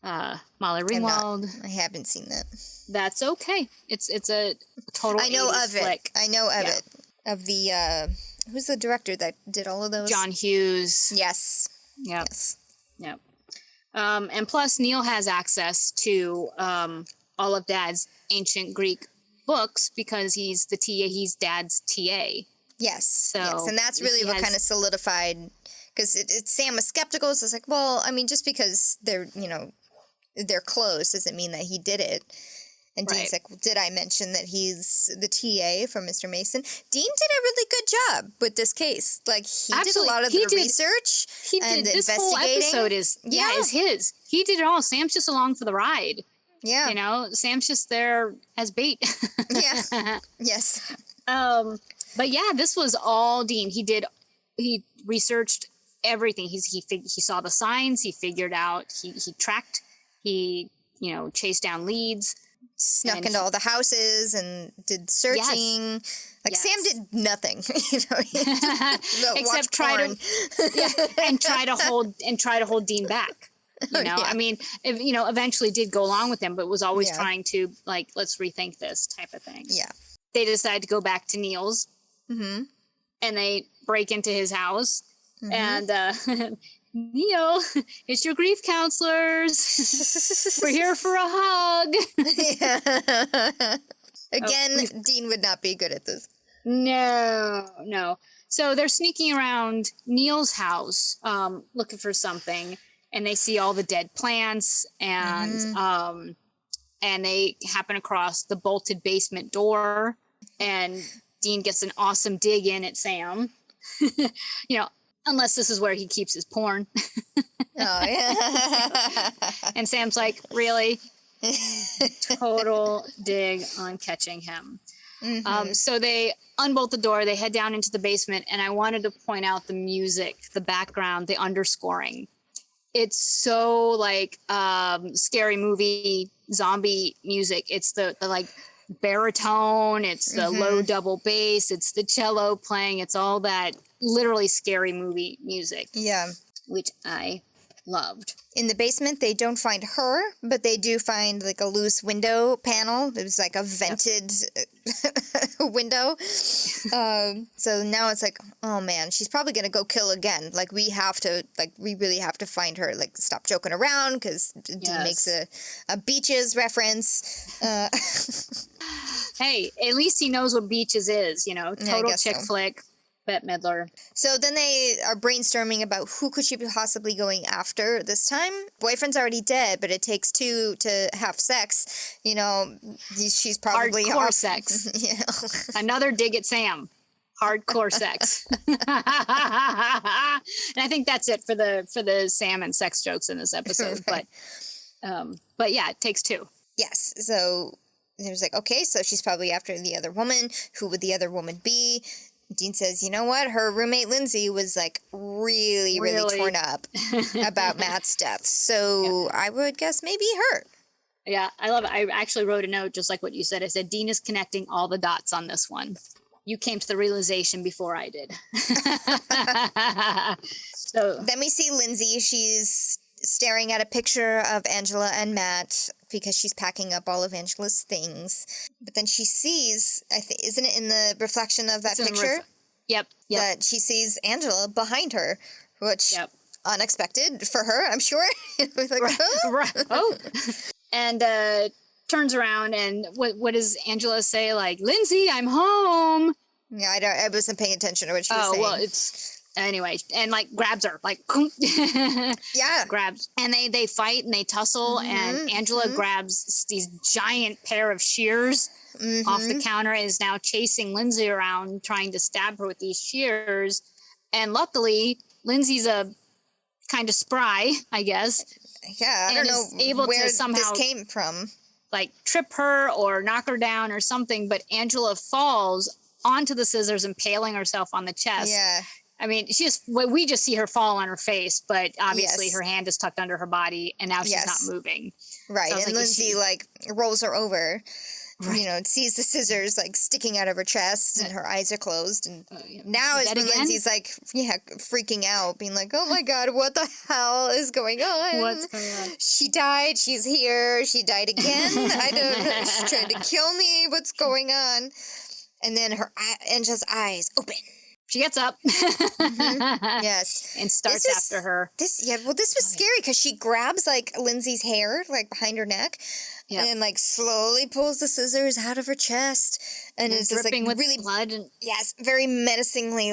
Molly Ringwald. I haven't seen that. That's okay. It's a total. I know of flick. it. I know of it. Of the who's the director that did all of those? John Hughes. Yes. Yep. Yes. Yep. And plus, Neil has access to all of Dad's ancient Greek books because he's the TA. He's Dad's TA. Yes. So yes. And that's really what kind of solidified, because Sam was skeptical. So it's like, well, I mean, just because they're close doesn't mean that he did it. And Dean's like, well, did I mention that he's the TA for Mr. Mason? Dean did a really good job with this case. Like, he did a lot of the research and the this investigating. whole episode is his. He did it all. Sam's just along for the ride. Yeah. You know, Sam's just there as bait. Yeah. Yes. But yeah, this was all Dean. He researched everything. He saw the signs. He figured out. He tracked. He chased down leads. Snuck into all the houses and did searching. Yes. Like, Sam did nothing, except try to hold Dean back. You know, I mean, eventually did go along with him, but was always trying to, like, let's rethink this type of thing. Yeah. They decide to go back to Neil's, and they break into his house, and Neil, it's your grief counselors. We're here for a hug. Again, Dean would not be good at this. No. So they're sneaking around Neil's house, looking for something, and they see all the dead plants, and they happen across the bolted basement door, and Dean gets an awesome dig in at Sam. Unless this is where he keeps his porn. Oh, yeah. And Sam's like, really? Total dig on catching him. So they unbolt the door, they head down into the basement, and I wanted to point out the music, the background, the underscoring. It's so like scary movie zombie music. It's the like baritone, it's the low double bass, it's the cello playing, it's all that literally scary movie music. Yeah. Which I loved. In the basement, they don't find her, but they do find like a loose window panel. It was like a vented window. So now it's like, oh man, she's probably going to go kill again. Like, we really have to find her. Like, stop joking around, because Dean makes a Beaches reference. Hey, at least he knows what Beaches is, total chick flick. Bette Midler. So then they are brainstorming about who could she be possibly going after this time. Boyfriend's already dead, but it takes two to have sex. She's probably hardcore sex. Another dig at Sam. Hardcore sex. And I think that's it for the Sam and sex jokes in this episode. Right. But yeah, it takes two. Yes. So there's like, okay, so she's probably after the other woman. Who would the other woman be? Dean says, you know what? Her roommate, Lindsay, was like really torn up about Matt's death. So I would guess maybe her. Yeah, I love it. I actually wrote a note just like what you said. I said, Dean is connecting all the dots on this one. You came to the realization before I did. So then we see Lindsay. She's staring at a picture of Angela and Matt because she's packing up all of Angela's things. But then she sees, isn't it in the reflection of that picture? Yep. That she sees Angela behind her, which unexpected for her, I'm sure. Like, oh. And turns around, and what does Angela say? Like, Lindsay, I'm home. Yeah, I wasn't paying attention to what she was saying. Oh, well, it's Anyway, and like grabs her, like Yeah. grabs, and they fight and they tussle, and Angela grabs these giant pair of shears off the counter and is now chasing Lindsay around trying to stab her with these shears. And luckily, Lindsay's a kind of spry, I guess. Yeah, I don't know able where to somehow this came from. Like trip her or knock her down or something, but Angela falls onto the scissors, impaling herself on the chest. Yeah. I mean, we just see her fall on her face, but obviously her hand is tucked under her body and now she's not moving. Right. So and like, Lindsay rolls her over, sees the scissors sticking out of her chest and her eyes are closed. And now is when Lindsay's freaking out, being like, oh my God, what the hell is going on? What's going on? She died. She's here. She died again. I don't know. She's trying to kill me. What's going on? And then Angela's eyes open. She gets up. Yes. And starts after her. This was scary because she grabs Lindsay's hair, behind her neck. Yep. And slowly pulls the scissors out of her chest and is just dripping with really blood. And very menacingly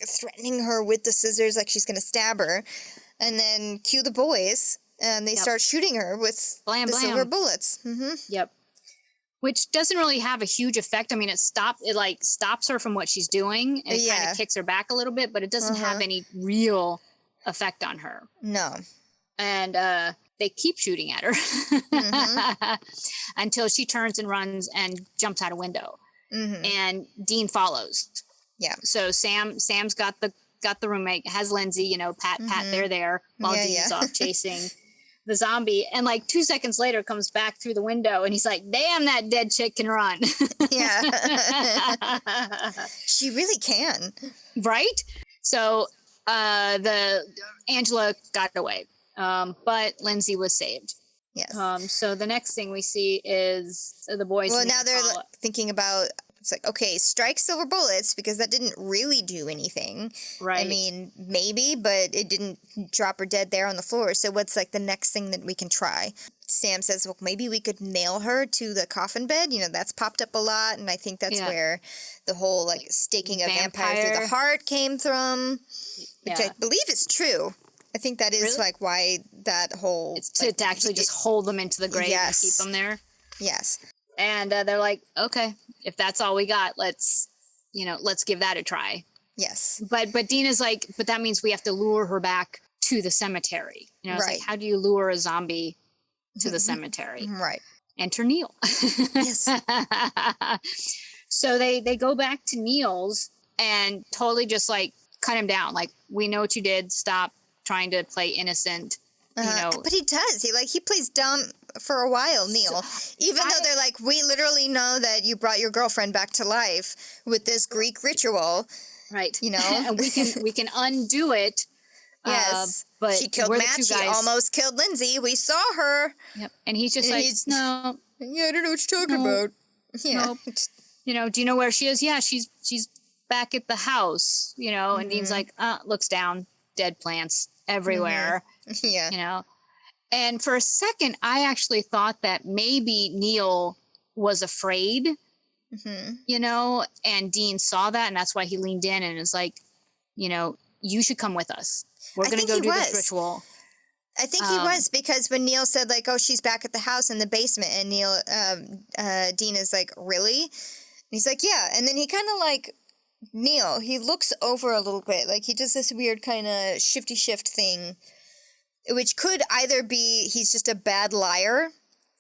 threatening her with the scissors she's going to stab her. And then cue the boys and they start shooting her with the silver bullets. Mm-hmm. Yep. Which doesn't really have a huge effect. I mean, it stops her from what she's doing and it kind of kicks her back a little bit, but it doesn't have any real effect on her. No. And they keep shooting at her until she turns and runs and jumps out a window. Mm-hmm. And Dean follows. Yeah. So Sam's got the roommate, has Lindsay, pat, they're there while Dean's off chasing the zombie. And 2 seconds later comes back through the window and he's like, damn, that dead chick can run. Yeah. She really can. Right? So the Angela got away. But Lindsay was saved. Yes. So the next thing we see is the boys. Well, now they're thinking about, it's okay, strike silver bullets because that didn't really do anything. Right. I mean, maybe, but it didn't drop her dead there on the floor. So what's the next thing that we can try? Sam says, well, maybe we could nail her to the coffin bed. That's popped up a lot. And I think that's where the whole staking a vampire through the heart came from, which I believe is true. I think that is why that whole... It's to actually just hold them into the grave and keep them there. Yes. And they're like, okay, if that's all we got, let's give that a try. Yes. But Dean is like, but that means we have to lure her back to the cemetery. It's like, how do you lure a zombie to the cemetery? Right. Enter Neil. Yes. So they go back to Neil's and totally just cut him down. We know what you did. Stop trying to play innocent. But he does. He plays dumb for a while, Neil. Even though they're we literally know that you brought your girlfriend back to life with this Greek ritual. Right. And we can undo it. Yes. But she killed Matt. She almost killed Lindsay. We saw her. Yep. And he's just no. Yeah, I don't know what you're talking about. Yeah. No. Do you know where she is? Yeah, she's back at the house, and Dean's like, looks down, dead plants everywhere. Yeah. And for a second, I actually thought that maybe Neil was afraid, and Dean saw that. And that's why he leaned in and is like, you should come with us. We're going to go do this ritual. I think he was, because when Neil said oh, she's back at the house in the basement, and Dean is like, really? And he's like, yeah. And then he kind of Neil, he looks over a little bit, he does this weird kind of shifty shift thing, which could either be he's just a bad liar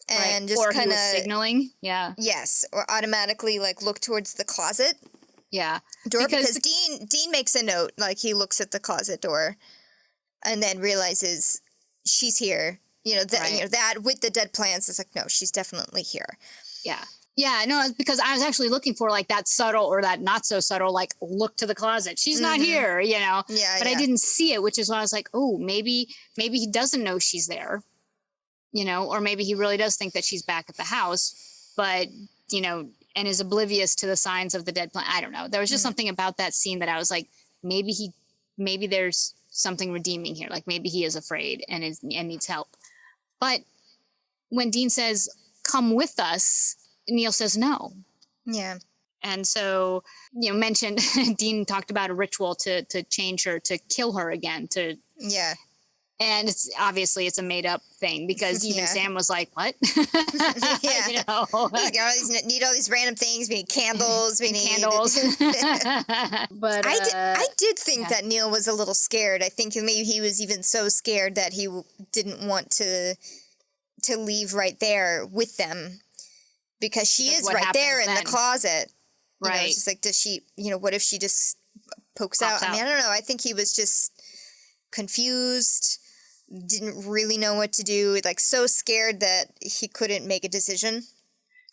and just kind of signaling. Yeah. Yes, or automatically look towards the closet. Yeah. Door, because Dean makes a note, he looks at the closet door and then realizes she's here. That with the dead plants is no, she's definitely here. Yeah. Yeah, no, because I was actually looking for that subtle or that not so subtle, look to the closet. She's not here, Yeah. But I didn't see it, which is why I was like, oh, maybe he doesn't know she's there, or maybe he really does think that she's back at the house, but, and is oblivious to the signs of the dead plant. I don't know. There was just something about that scene that I was like, maybe there's something redeeming here. Maybe he is afraid and needs help. But when Dean says, come with us, Neil says no. Yeah. And so, mentioned Dean talked about a ritual to change her, to kill her again, Yeah. And it's obviously it's a made up thing because even Sam was like, "What?" Yeah. Need all these random things. We need candles. We need candles. But I did think that Neil was a little scared. I think maybe he was even so scared that he didn't want to leave right there with them, because she is right there in the closet. Right. It's just like, does she? What if she just pokes out? I mean, I don't know. I think he was just confused. Didn't really know what to do, like so scared that he couldn't make a decision.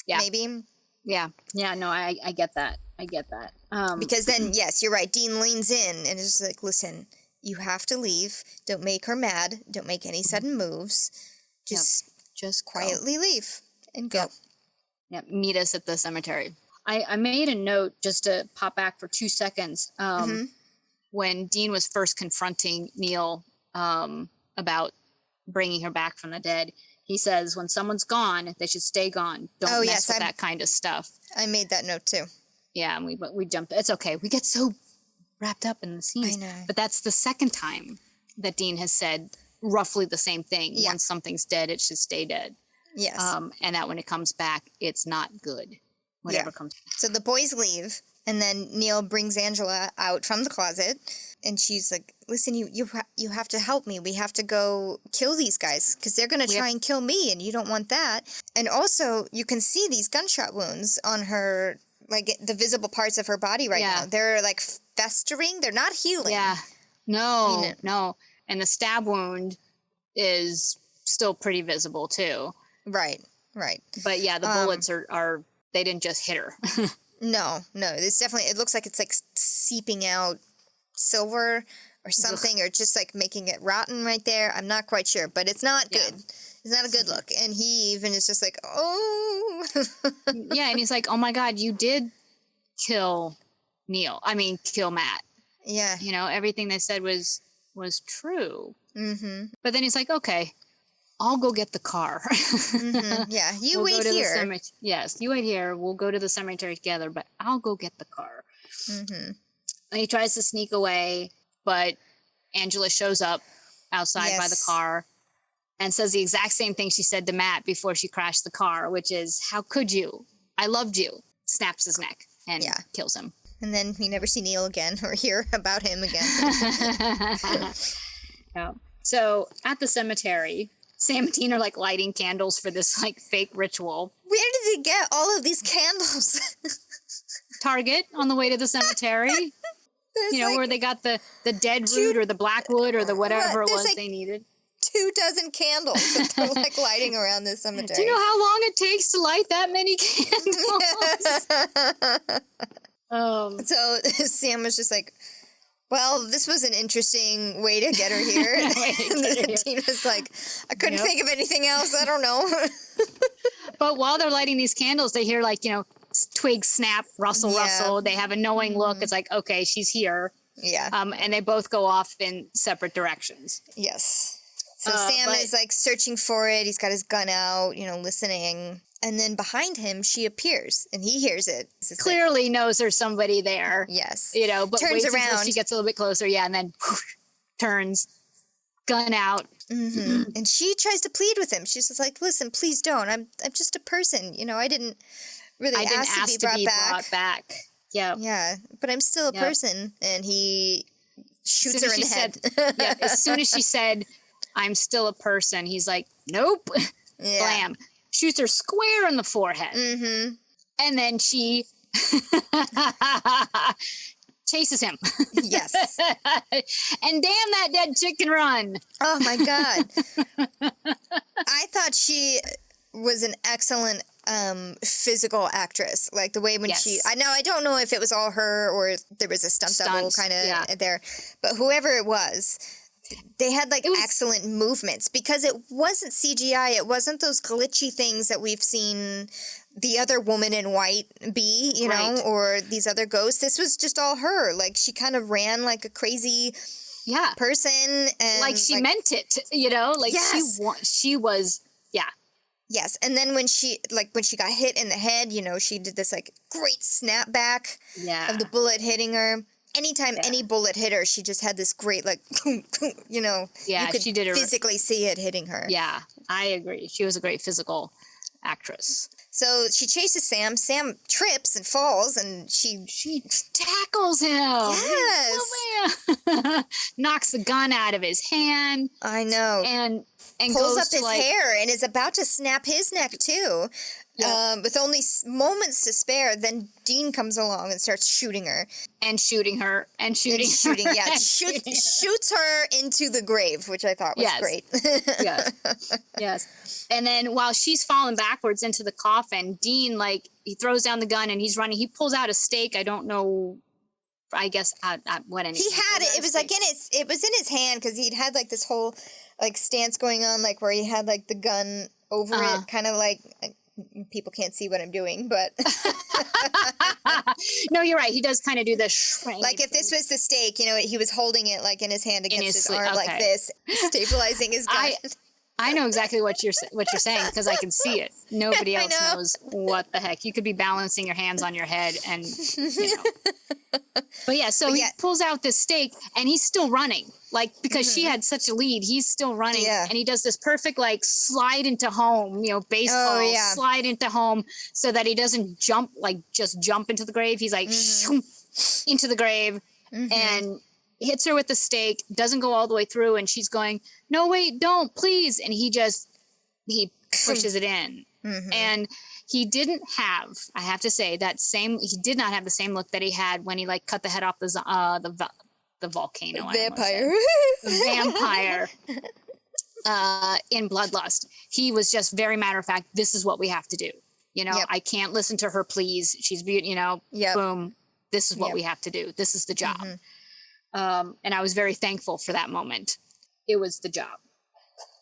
Yeah. Maybe. Yeah. Yeah, no, I get that. Because then, yes, you're right, Dean leans in and is just like, listen, you have to leave. Don't make her mad. Don't make any sudden moves. Just quietly leave and go. Yep. Meet us at the cemetery. I made a note just to pop back for 2 seconds. When Dean was first confronting Neil, about bringing her back from the dead, he says, when someone's gone, they should stay gone. Don't mess with that kind of stuff. I made that note too. Yeah, and we jumped. It's okay. We get so wrapped up in the scenes. I know. But that's the second time that Dean has said roughly the same thing. Yeah. Once something's dead, it should stay dead. Yes. And that when it comes back, it's not good. Whatever comes back. So the boys leave, and then Neil brings Angela out from the closet. And she's like, listen, you have to help me. We have to go kill these guys because they're going to try and kill me, and you don't want that. And also, you can see these gunshot wounds on her, like the visible parts of her body right now. They're like festering. They're not healing. Yeah. No. And the stab wound is still pretty visible too. Right. But yeah, the bullets are they didn't just hit her. No. It's definitely, it looks like it's like seeping out silver or something, or just like making it rotten right there. I'm not quite sure, but it's not good. It's not a good look. And he even is just like, oh. Yeah, and he's like, oh my God, you did kill Matt. Yeah. Everything they said was true. Mm-hmm. But then he's like, okay, I'll go get the car. Mm-hmm. Yeah, you wait here. Yes, you wait here. We'll go to the cemetery together, but I'll go get the car. Mm-hmm. And he tries to sneak away, but Angela shows up outside by the car and says the exact same thing she said to Matt before she crashed the car, which is, how could you? I loved you. Snaps his neck and kills him. And then we never see Neil again or hear about him again. So at the cemetery, Sam and Dean are like lighting candles for this like fake ritual. Where did they get all of these candles? Target on the way to the cemetery. Where they got the dead wood or the black wood or the whatever it was they needed. 24 candles that they're like lighting around this cemetery. Do you know how long it takes to light that many candles? So Sam was just like, well, this was an interesting way to get her here. And Dean was like, I couldn't think of anything else. I don't know. But while they're lighting these candles, they hear twigs snap, rustle. They have a knowing look. It's like, okay, she's here. Yeah. And they both go off in separate directions. Yes. So Sam is like searching for it. He's got his gun out, listening. And then behind him, she appears and he hears it. Clearly knows there's somebody there. Yes. But turns around until she gets a little bit closer. Yeah. And then turns, gun out. Mm-hmm. And she tries to plead with him. She's just like, listen, please don't. I'm just a person. I didn't really ask to be brought back. Yeah. Yeah. But I'm still a person. And he shoots her in the head. As soon as she said, I'm still a person, he's like, nope. Yeah. Blam. Shoots her square in the forehead. Mm-hmm. And then she chases him. Yes. And damn that dead chick can run. Oh, my God. I thought she was an excellent physical actress. Like the way when I don't know if it was all her or there was a stunt double kind of there. But whoever it was, they had excellent movements because it wasn't CGI. It wasn't those glitchy things that we've seen the other woman in white be, or these other ghosts. This was just all her. Like she kind of ran like a crazy person. And like she meant it, Like she was, Yes, and then when she got hit in the head, you know, she did this like great snapback of the bullet hitting her. Anytime any bullet hit her, she just had this great like, you know, you could she did physically see it hitting her. Yeah, I agree. She was a great physical actress. So she chases Sam. Sam trips and falls, and she tackles him. Yes. Knocks the gun out of his hand. I know. And pulls goes up his hair and is about to snap his neck too. Yep. With only moments to spare, then Dean comes along and starts shooting her. Shooting. Yeah, shoots her into the grave, which I thought was great. Yes. And then while she's falling backwards into the coffin, Dean, like, he throws down the gun and he's running. He pulls out a stake. I don't know. I guess what any. He had it. It was like it was in his hand because he'd had like this whole like stance going on, like where he had like the gun over it, kind of like. People can't see what I'm doing, but no, you're right. He does kind of do this. Like if this was the stake, you know, he was holding it like in his hand against his arm, like this, stabilizing his gun. I know exactly what you're saying because I can see it. Nobody else knows what the heck. You could be balancing your hands on your head, and you know. But yeah, so he pulls out this stake, and he's still running. Like, because she had such a lead, he's still running. Yeah. And he does this perfect, like, slide into home, you know, baseball, slide into home so that he doesn't jump, like, just jump into the grave. He's like, into the grave and hits her with the stake, doesn't go all the way through. And she's going, no, wait, don't, please. And he pushes it in. And he didn't have, I have to say, he did not have the same look that he had when he, like, cut the head off the volcano. Vampire. In Bloodlust. He was just very matter of fact, this is what we have to do. You know, I can't listen to her pleas. She's beautiful, you know, boom. This is what we have to do. This is the job. And I was very thankful for that moment. It was the job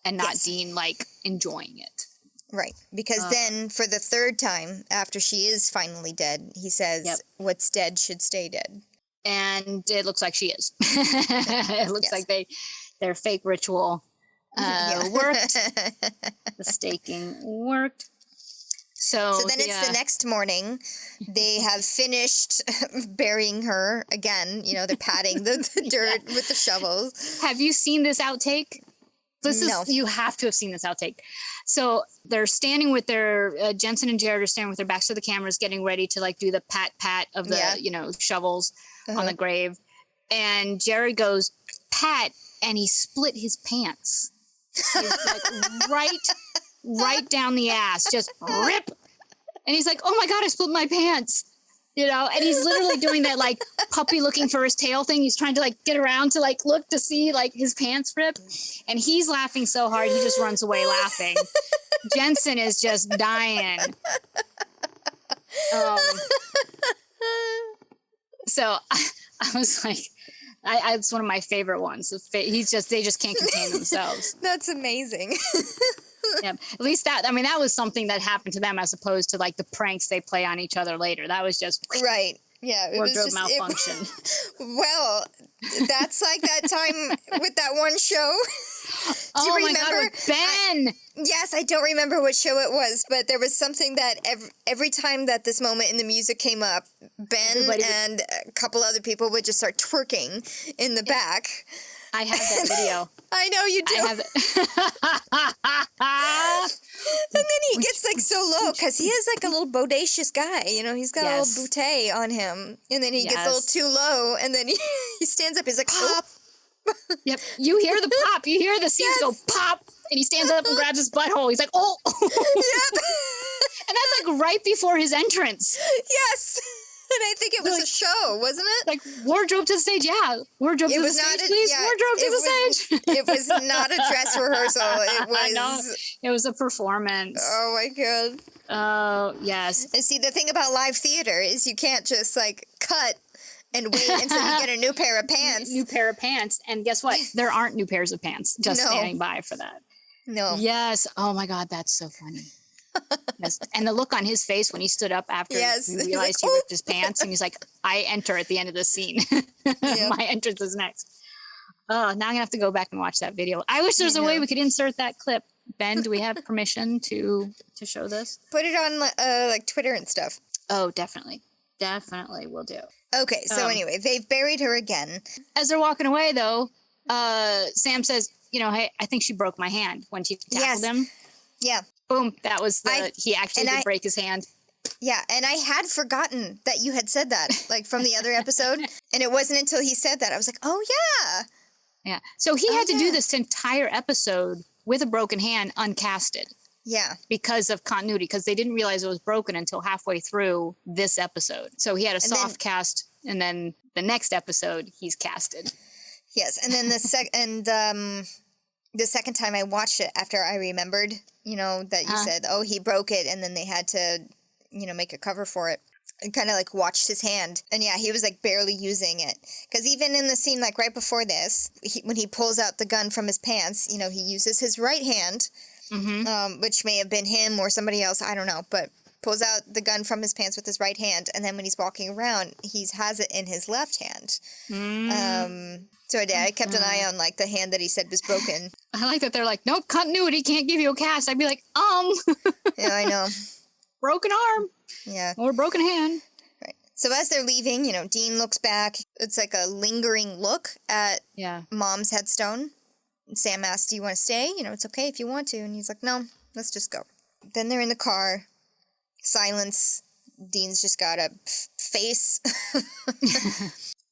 and not Dean like enjoying it. Right. Because then for the third time after she is finally dead, he says, what's dead should stay dead. And it looks like she is. It looks like their fake ritual worked. The staking worked. So then it's the next morning. They have finished burying her again. You know, they're patting the dirt with the shovels. Have you seen this outtake? You have to have seen this outtake. So they're standing with their, Jensen and Jared are standing with their backs to the cameras, getting ready to like do the pat of the, you know, shovels on the grave. And Jared goes, pat, and he split his pants. He's like right down the ass, just rip. And he's like, oh my God, I split my pants. You know, and he's literally doing that like puppy looking for his tail thing. He's trying to like get around to like look to see like his pants rip. And he's laughing so hard, he just runs away laughing. Jensen is just dying. So I was like, it's one of my favorite ones. They just can't contain themselves. That's amazing. Yeah, at least that was something that happened to them as opposed to like the pranks they play on each other later. That was just right. Yeah, wardrobe malfunction. Well, that's like that time with that one show. Do you remember? My God, with Ben. Yes, I don't remember what show it was, but there was something that every time that this moment in the music came up, Ben and a couple other people would just start twerking in the back. I have that video. I know you do. I have it. And then he gets like so low because he is like a little bodacious guy. You know, he's got a little bootay on him. And then he gets a little too low and then he stands up. He's like, pop. Yep. You hear the pop. You hear the scenes go pop. And he stands up and grabs his butthole. He's like, oh. Yep. And that's like right before his entrance. Yes. And I think it was a show, wasn't it? Like, wardrobe to the stage, Wardrobe to the stage, please. Wardrobe to the stage. It was not a dress rehearsal. It was... I know. It was a performance. Oh, my God. Oh, yes. And see, the thing about live theater is you can't just, like, cut and wait until you get a new pair of pants. New pair of pants. And guess what? There aren't new pairs of pants just standing by for that. No. Yes. Oh, my God. That's so funny. Yes. And the look on his face when he stood up after he realized he ripped his pants and he's like, I enter at the end of the scene. My entrance is next. Oh, now I'm gonna have to go back and watch that video. I wish there was a way we could insert that clip. Ben, do we have permission to show this? Put it on like Twitter and stuff. Oh, definitely. Definitely will do. Okay, so anyway, they've buried her again. As they're walking away, though, Sam says, hey, I think she broke my hand when she tackled him. Yeah. Boom. That was he actually did break his hand. Yeah, and I had forgotten that you had said that, like, from the other episode. And it wasn't until he said that I was like, oh, yeah. Yeah. So he had to do this entire episode with a broken hand uncasted. Yeah. Because of continuity, because they didn't realize it was broken until halfway through this episode. So he had a soft cast, and then the next episode, he's casted. Yes, and then the second time I watched it, after I remembered, that you said, oh, he broke it, and then they had to, make a cover for it. And kind of like watched his hand. And yeah, he was like barely using it. Because even in the scene like right before this, when he pulls out the gun from his pants, he uses his right hand, which may have been him or somebody else, I don't know, but pulls out the gun from his pants with his right hand. And then when he's walking around, he has it in his left hand. So I kept an eye on like the hand that he said was broken. I like that they're like, nope, continuity can't give you a cast. I'd be like, Yeah, I know. Broken arm. Yeah. Or broken hand. Right. So as they're leaving, Dean looks back. It's like a lingering look at Mom's headstone. And Sam asks, do you want to stay? It's okay if you want to. And he's like, no, let's just go. Then they're in the car. Silence. Dean's just got a face.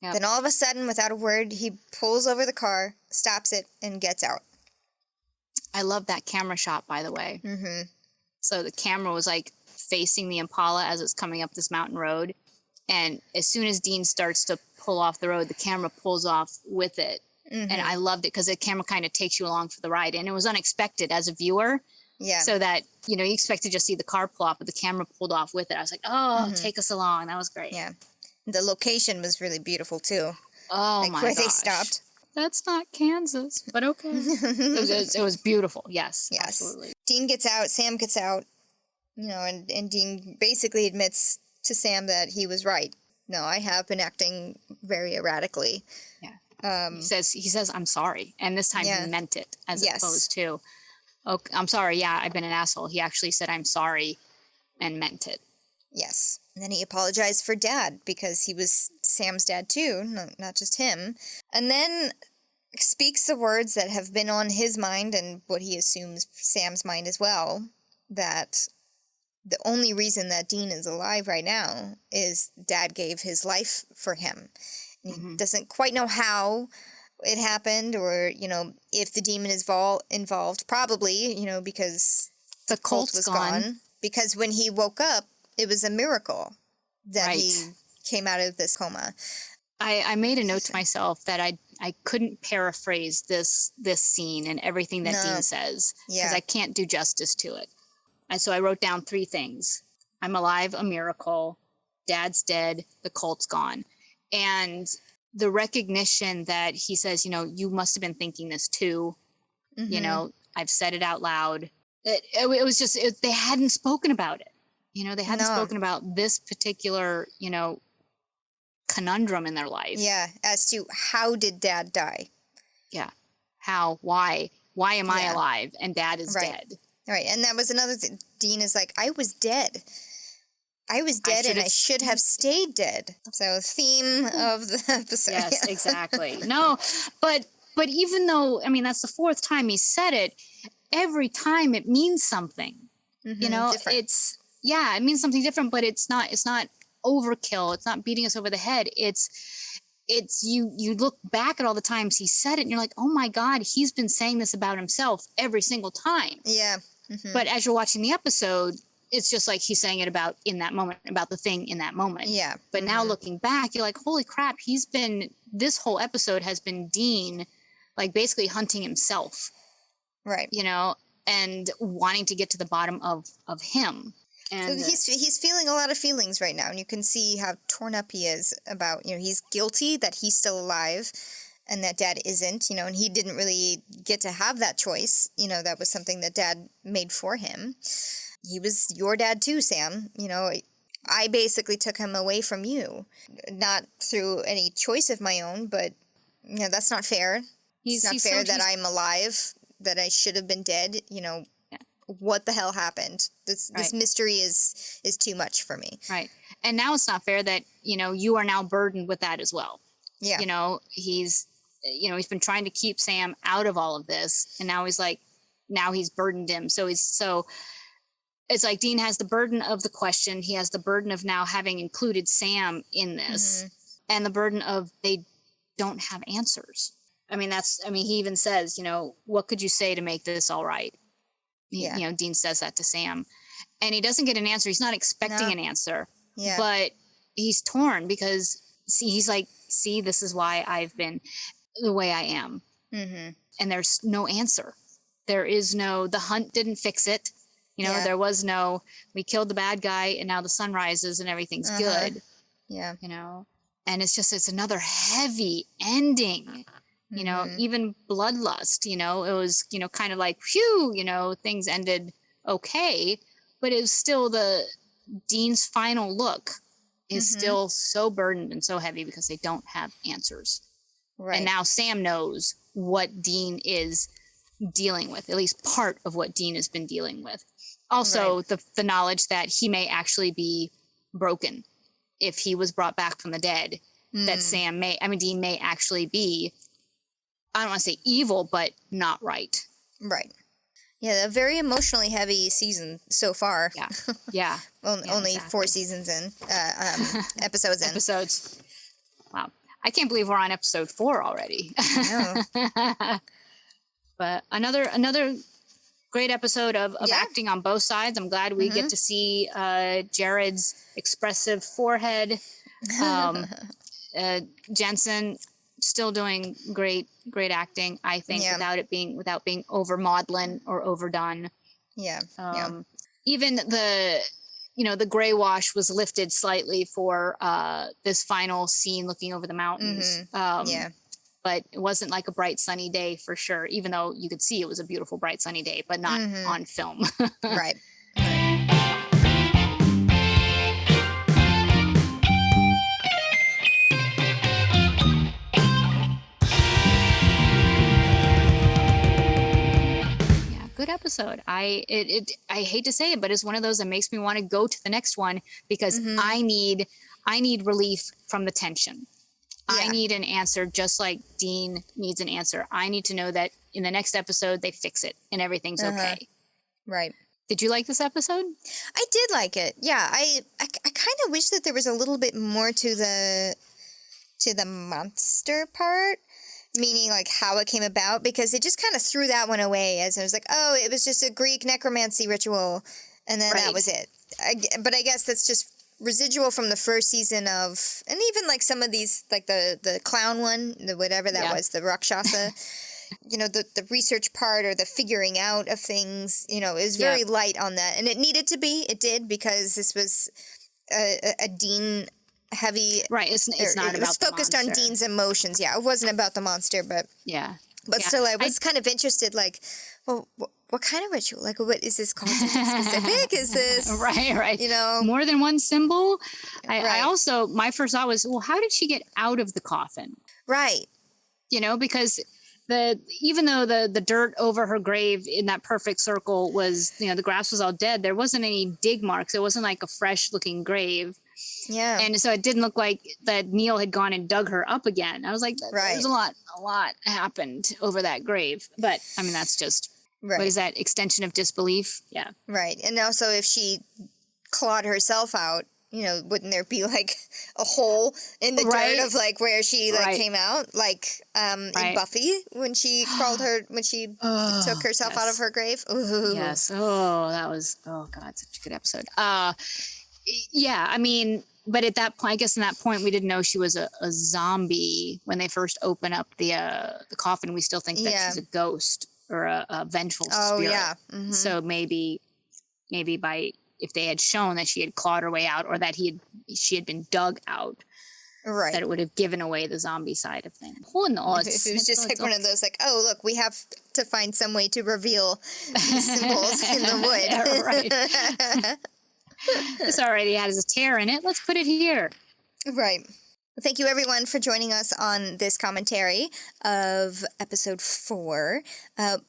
Yep. Then all of a sudden, without a word, he pulls over the car, stops it, and gets out. I love that camera shot, by the way. Mm-hmm. So the camera was like facing the Impala as it's coming up this mountain road. And as soon as Dean starts to pull off the road, the camera pulls off with it. Mm-hmm. And I loved it because the camera kind of takes you along for the ride. And it was unexpected as a viewer. Yeah. So that, you expect to just see the car pull off, but the camera pulled off with it. I was like, take us along. That was great. Yeah. The location was really beautiful, too. Oh, my gosh. Where they stopped. That's not Kansas, but okay. It was beautiful. Yes, absolutely. Dean gets out. Sam gets out. And Dean basically admits to Sam that he was right. No, I have been acting very erratically. Yeah. He says, I'm sorry. And this time he meant it, as opposed to, okay, I'm sorry. Yeah, I've been an asshole. He actually said, I'm sorry, and meant it. Yes. And then he apologized for Dad because he was Sam's dad too, not just him. And then speaks the words that have been on his mind and what he assumes Sam's mind as well, that the only reason that Dean is alive right now is Dad gave his life for him. And he doesn't quite know how it happened or, if the demon is involved. Probably, because the cult was gone. Because when he woke up, it was a miracle that he came out of this coma. I made a note to myself that I couldn't paraphrase this scene and everything that Dean says because I can't do justice to it. So I wrote down 3 things. I'm alive, a miracle. Dad's dead. The cult's gone. And the recognition that he says, you must have been thinking this too. Mm-hmm. I've said it out loud. It was just, they hadn't spoken about it. They hadn't spoken about this particular, conundrum in their life. Yeah, as to how did Dad die? Yeah. How? Why? Why am I alive and Dad is dead? Right, and that was another thing. Dean is like, I was dead. I was dead and I should have stayed dead. So theme of the episode. Yes, exactly. No, but even though, that's the 4th time he said it, every time it means something. Mm-hmm, different. It means something different, but it's not overkill. It's not beating us over the head. It's you look back at all the times he said it and you're like, oh my God, he's been saying this about himself every single time. Yeah. Mm-hmm. But as you're watching the episode, it's just like he's saying it about in that moment, about the thing in that moment. Yeah. But now looking back, you're like, holy crap, this whole episode has been Dean, like basically hunting himself. Right. And wanting to get to the bottom of him. And so he's feeling a lot of feelings right now, and you can see how torn up he is about, he's guilty that he's still alive and that Dad isn't, and he didn't really get to have that choice. That was something that Dad made for him. He was your dad too, Sam. I basically took him away from you, not through any choice of my own, but, that's not fair. It's not fair that I'm alive that I should have been dead. What the hell happened? This mystery is too much for me. Right. And now it's not fair that, you are now burdened with that as well. Yeah. He's been trying to keep Sam out of all of this, and now he's burdened him. So it's like Dean has the burden of the question. He has the burden of now having included Sam in this, and the burden of they don't have answers. He even says, what could you say to make this all right? Dean says that to Sam, and he doesn't get an answer. He's not expecting an answer, but he's torn because he's like, see, this is why I've been the way I am. Mm-hmm. And there's no answer. There is the hunt didn't fix it. There was we killed the bad guy and now the sun rises and everything's good. Yeah. And it's another heavy ending. Even bloodlust, it was, kind of like, phew, things ended okay, but it was still Dean's final look is still so burdened and so heavy because they don't have answers. Right. And now Sam knows what Dean is dealing with, at least part of what Dean has been dealing with. Also, the knowledge that he may actually be broken if he was brought back from the dead, that Dean may actually be, I don't want to say evil, but not right. Right. Yeah, a very emotionally heavy season so far. Yeah. Yeah. Only exactly. 4 seasons in, episodes in. Episodes. Wow. I can't believe we're on episode 4 already. I know. But another great episode of acting on both sides. I'm glad we get to see Jared's expressive forehead. Jensen still doing great acting, I think, without being over maudlin or overdone. Yeah. Even the gray wash was lifted slightly for this final scene looking over the mountains. But it wasn't like a bright sunny day for sure, even though you could see it was a beautiful bright sunny day, but not on film. Right. Good episode. I hate to say it, but it's one of those that makes me want to go to the next one because I need relief from the tension. Yeah. I need an answer just like Dean needs an answer. I need to know that in the next episode they fix it and everything's okay. Right. Did you like this episode? I did like it. Yeah. I kind of wish that there was a little bit more to the monster part. Meaning, like, how it came about, because it just kind of threw that one away as it was like, oh, it was just a Greek necromancy ritual, and then that was it. But I guess that's just residual from the first season of, and even, like, some of these, like, the clown one, whatever that was, the Rakshasa, the research part or the figuring out of things, is very light on that. And it needed to be, it did, because this was a Dean heavy, right? It's not about the monster. It was focused on Dean's emotions. Yeah, it wasn't about the monster, but still, I was kind of interested. Like, well, what kind of ritual? Like, what is this called? Specific? Is this right? More than one symbol. I also, my first thought was, well, how did she get out of the coffin? Right. Because even though the dirt over her grave in that perfect circle was, the grass was all dead, there wasn't any dig marks. It wasn't like a fresh looking grave. Yeah. And so it didn't look like that Neil had gone and dug her up again. I was like, there's a lot happened over that grave. But I mean, that's just, what is that, extension of disbelief? Yeah. Right. And also if she clawed herself out, wouldn't there be like a hole in the dirt of like where she came out, like in Buffy when she took herself out of her grave? Ooh. Yes. Oh, that was God, such a good episode. Yeah, I mean, but at that point, I guess in that point, we didn't know she was a zombie when they first open up the coffin. We still think that she's a ghost or a vengeful spirit. Oh yeah. Mm-hmm. So maybe if they had shown that she had clawed her way out or that she had been dug out, right, that it would have given away the zombie side of things. Oh no, it was just like one of those like, oh look, we have to find some way to reveal these symbols in the wood. Yeah, right. This already has a tear in it. Let's put it here. Right. Thank you, everyone, for joining us on this commentary of episode 4.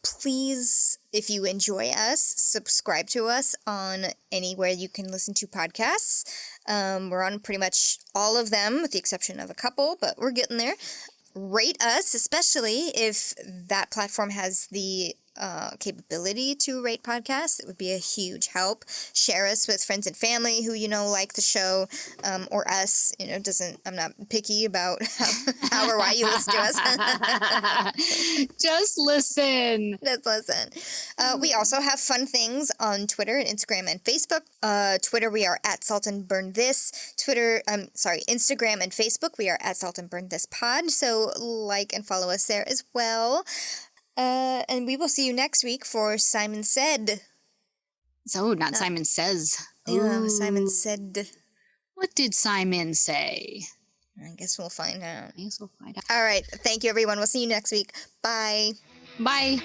Please, if you enjoy us, subscribe to us on anywhere you can listen to podcasts. We're on pretty much all of them, with the exception of a couple, but we're getting there. Rate us, especially if that platform has the capability to rate podcasts. It would be a huge help. Share us with friends and family who like the show, or us. I'm not picky about how or why you listen to us. Just listen. Just listen. We also have fun things on Twitter and Instagram and Facebook. Twitter, we are at Salt and Burn This. Instagram and Facebook, we are at Salt and Burn This Pod. So like and follow us there as well. And we will see you next week for Simon Said. So, not Simon Says. Yeah, Simon Said. What did Simon say? I guess we'll find out. All right. Thank you, everyone. We'll see you next week. Bye. Bye.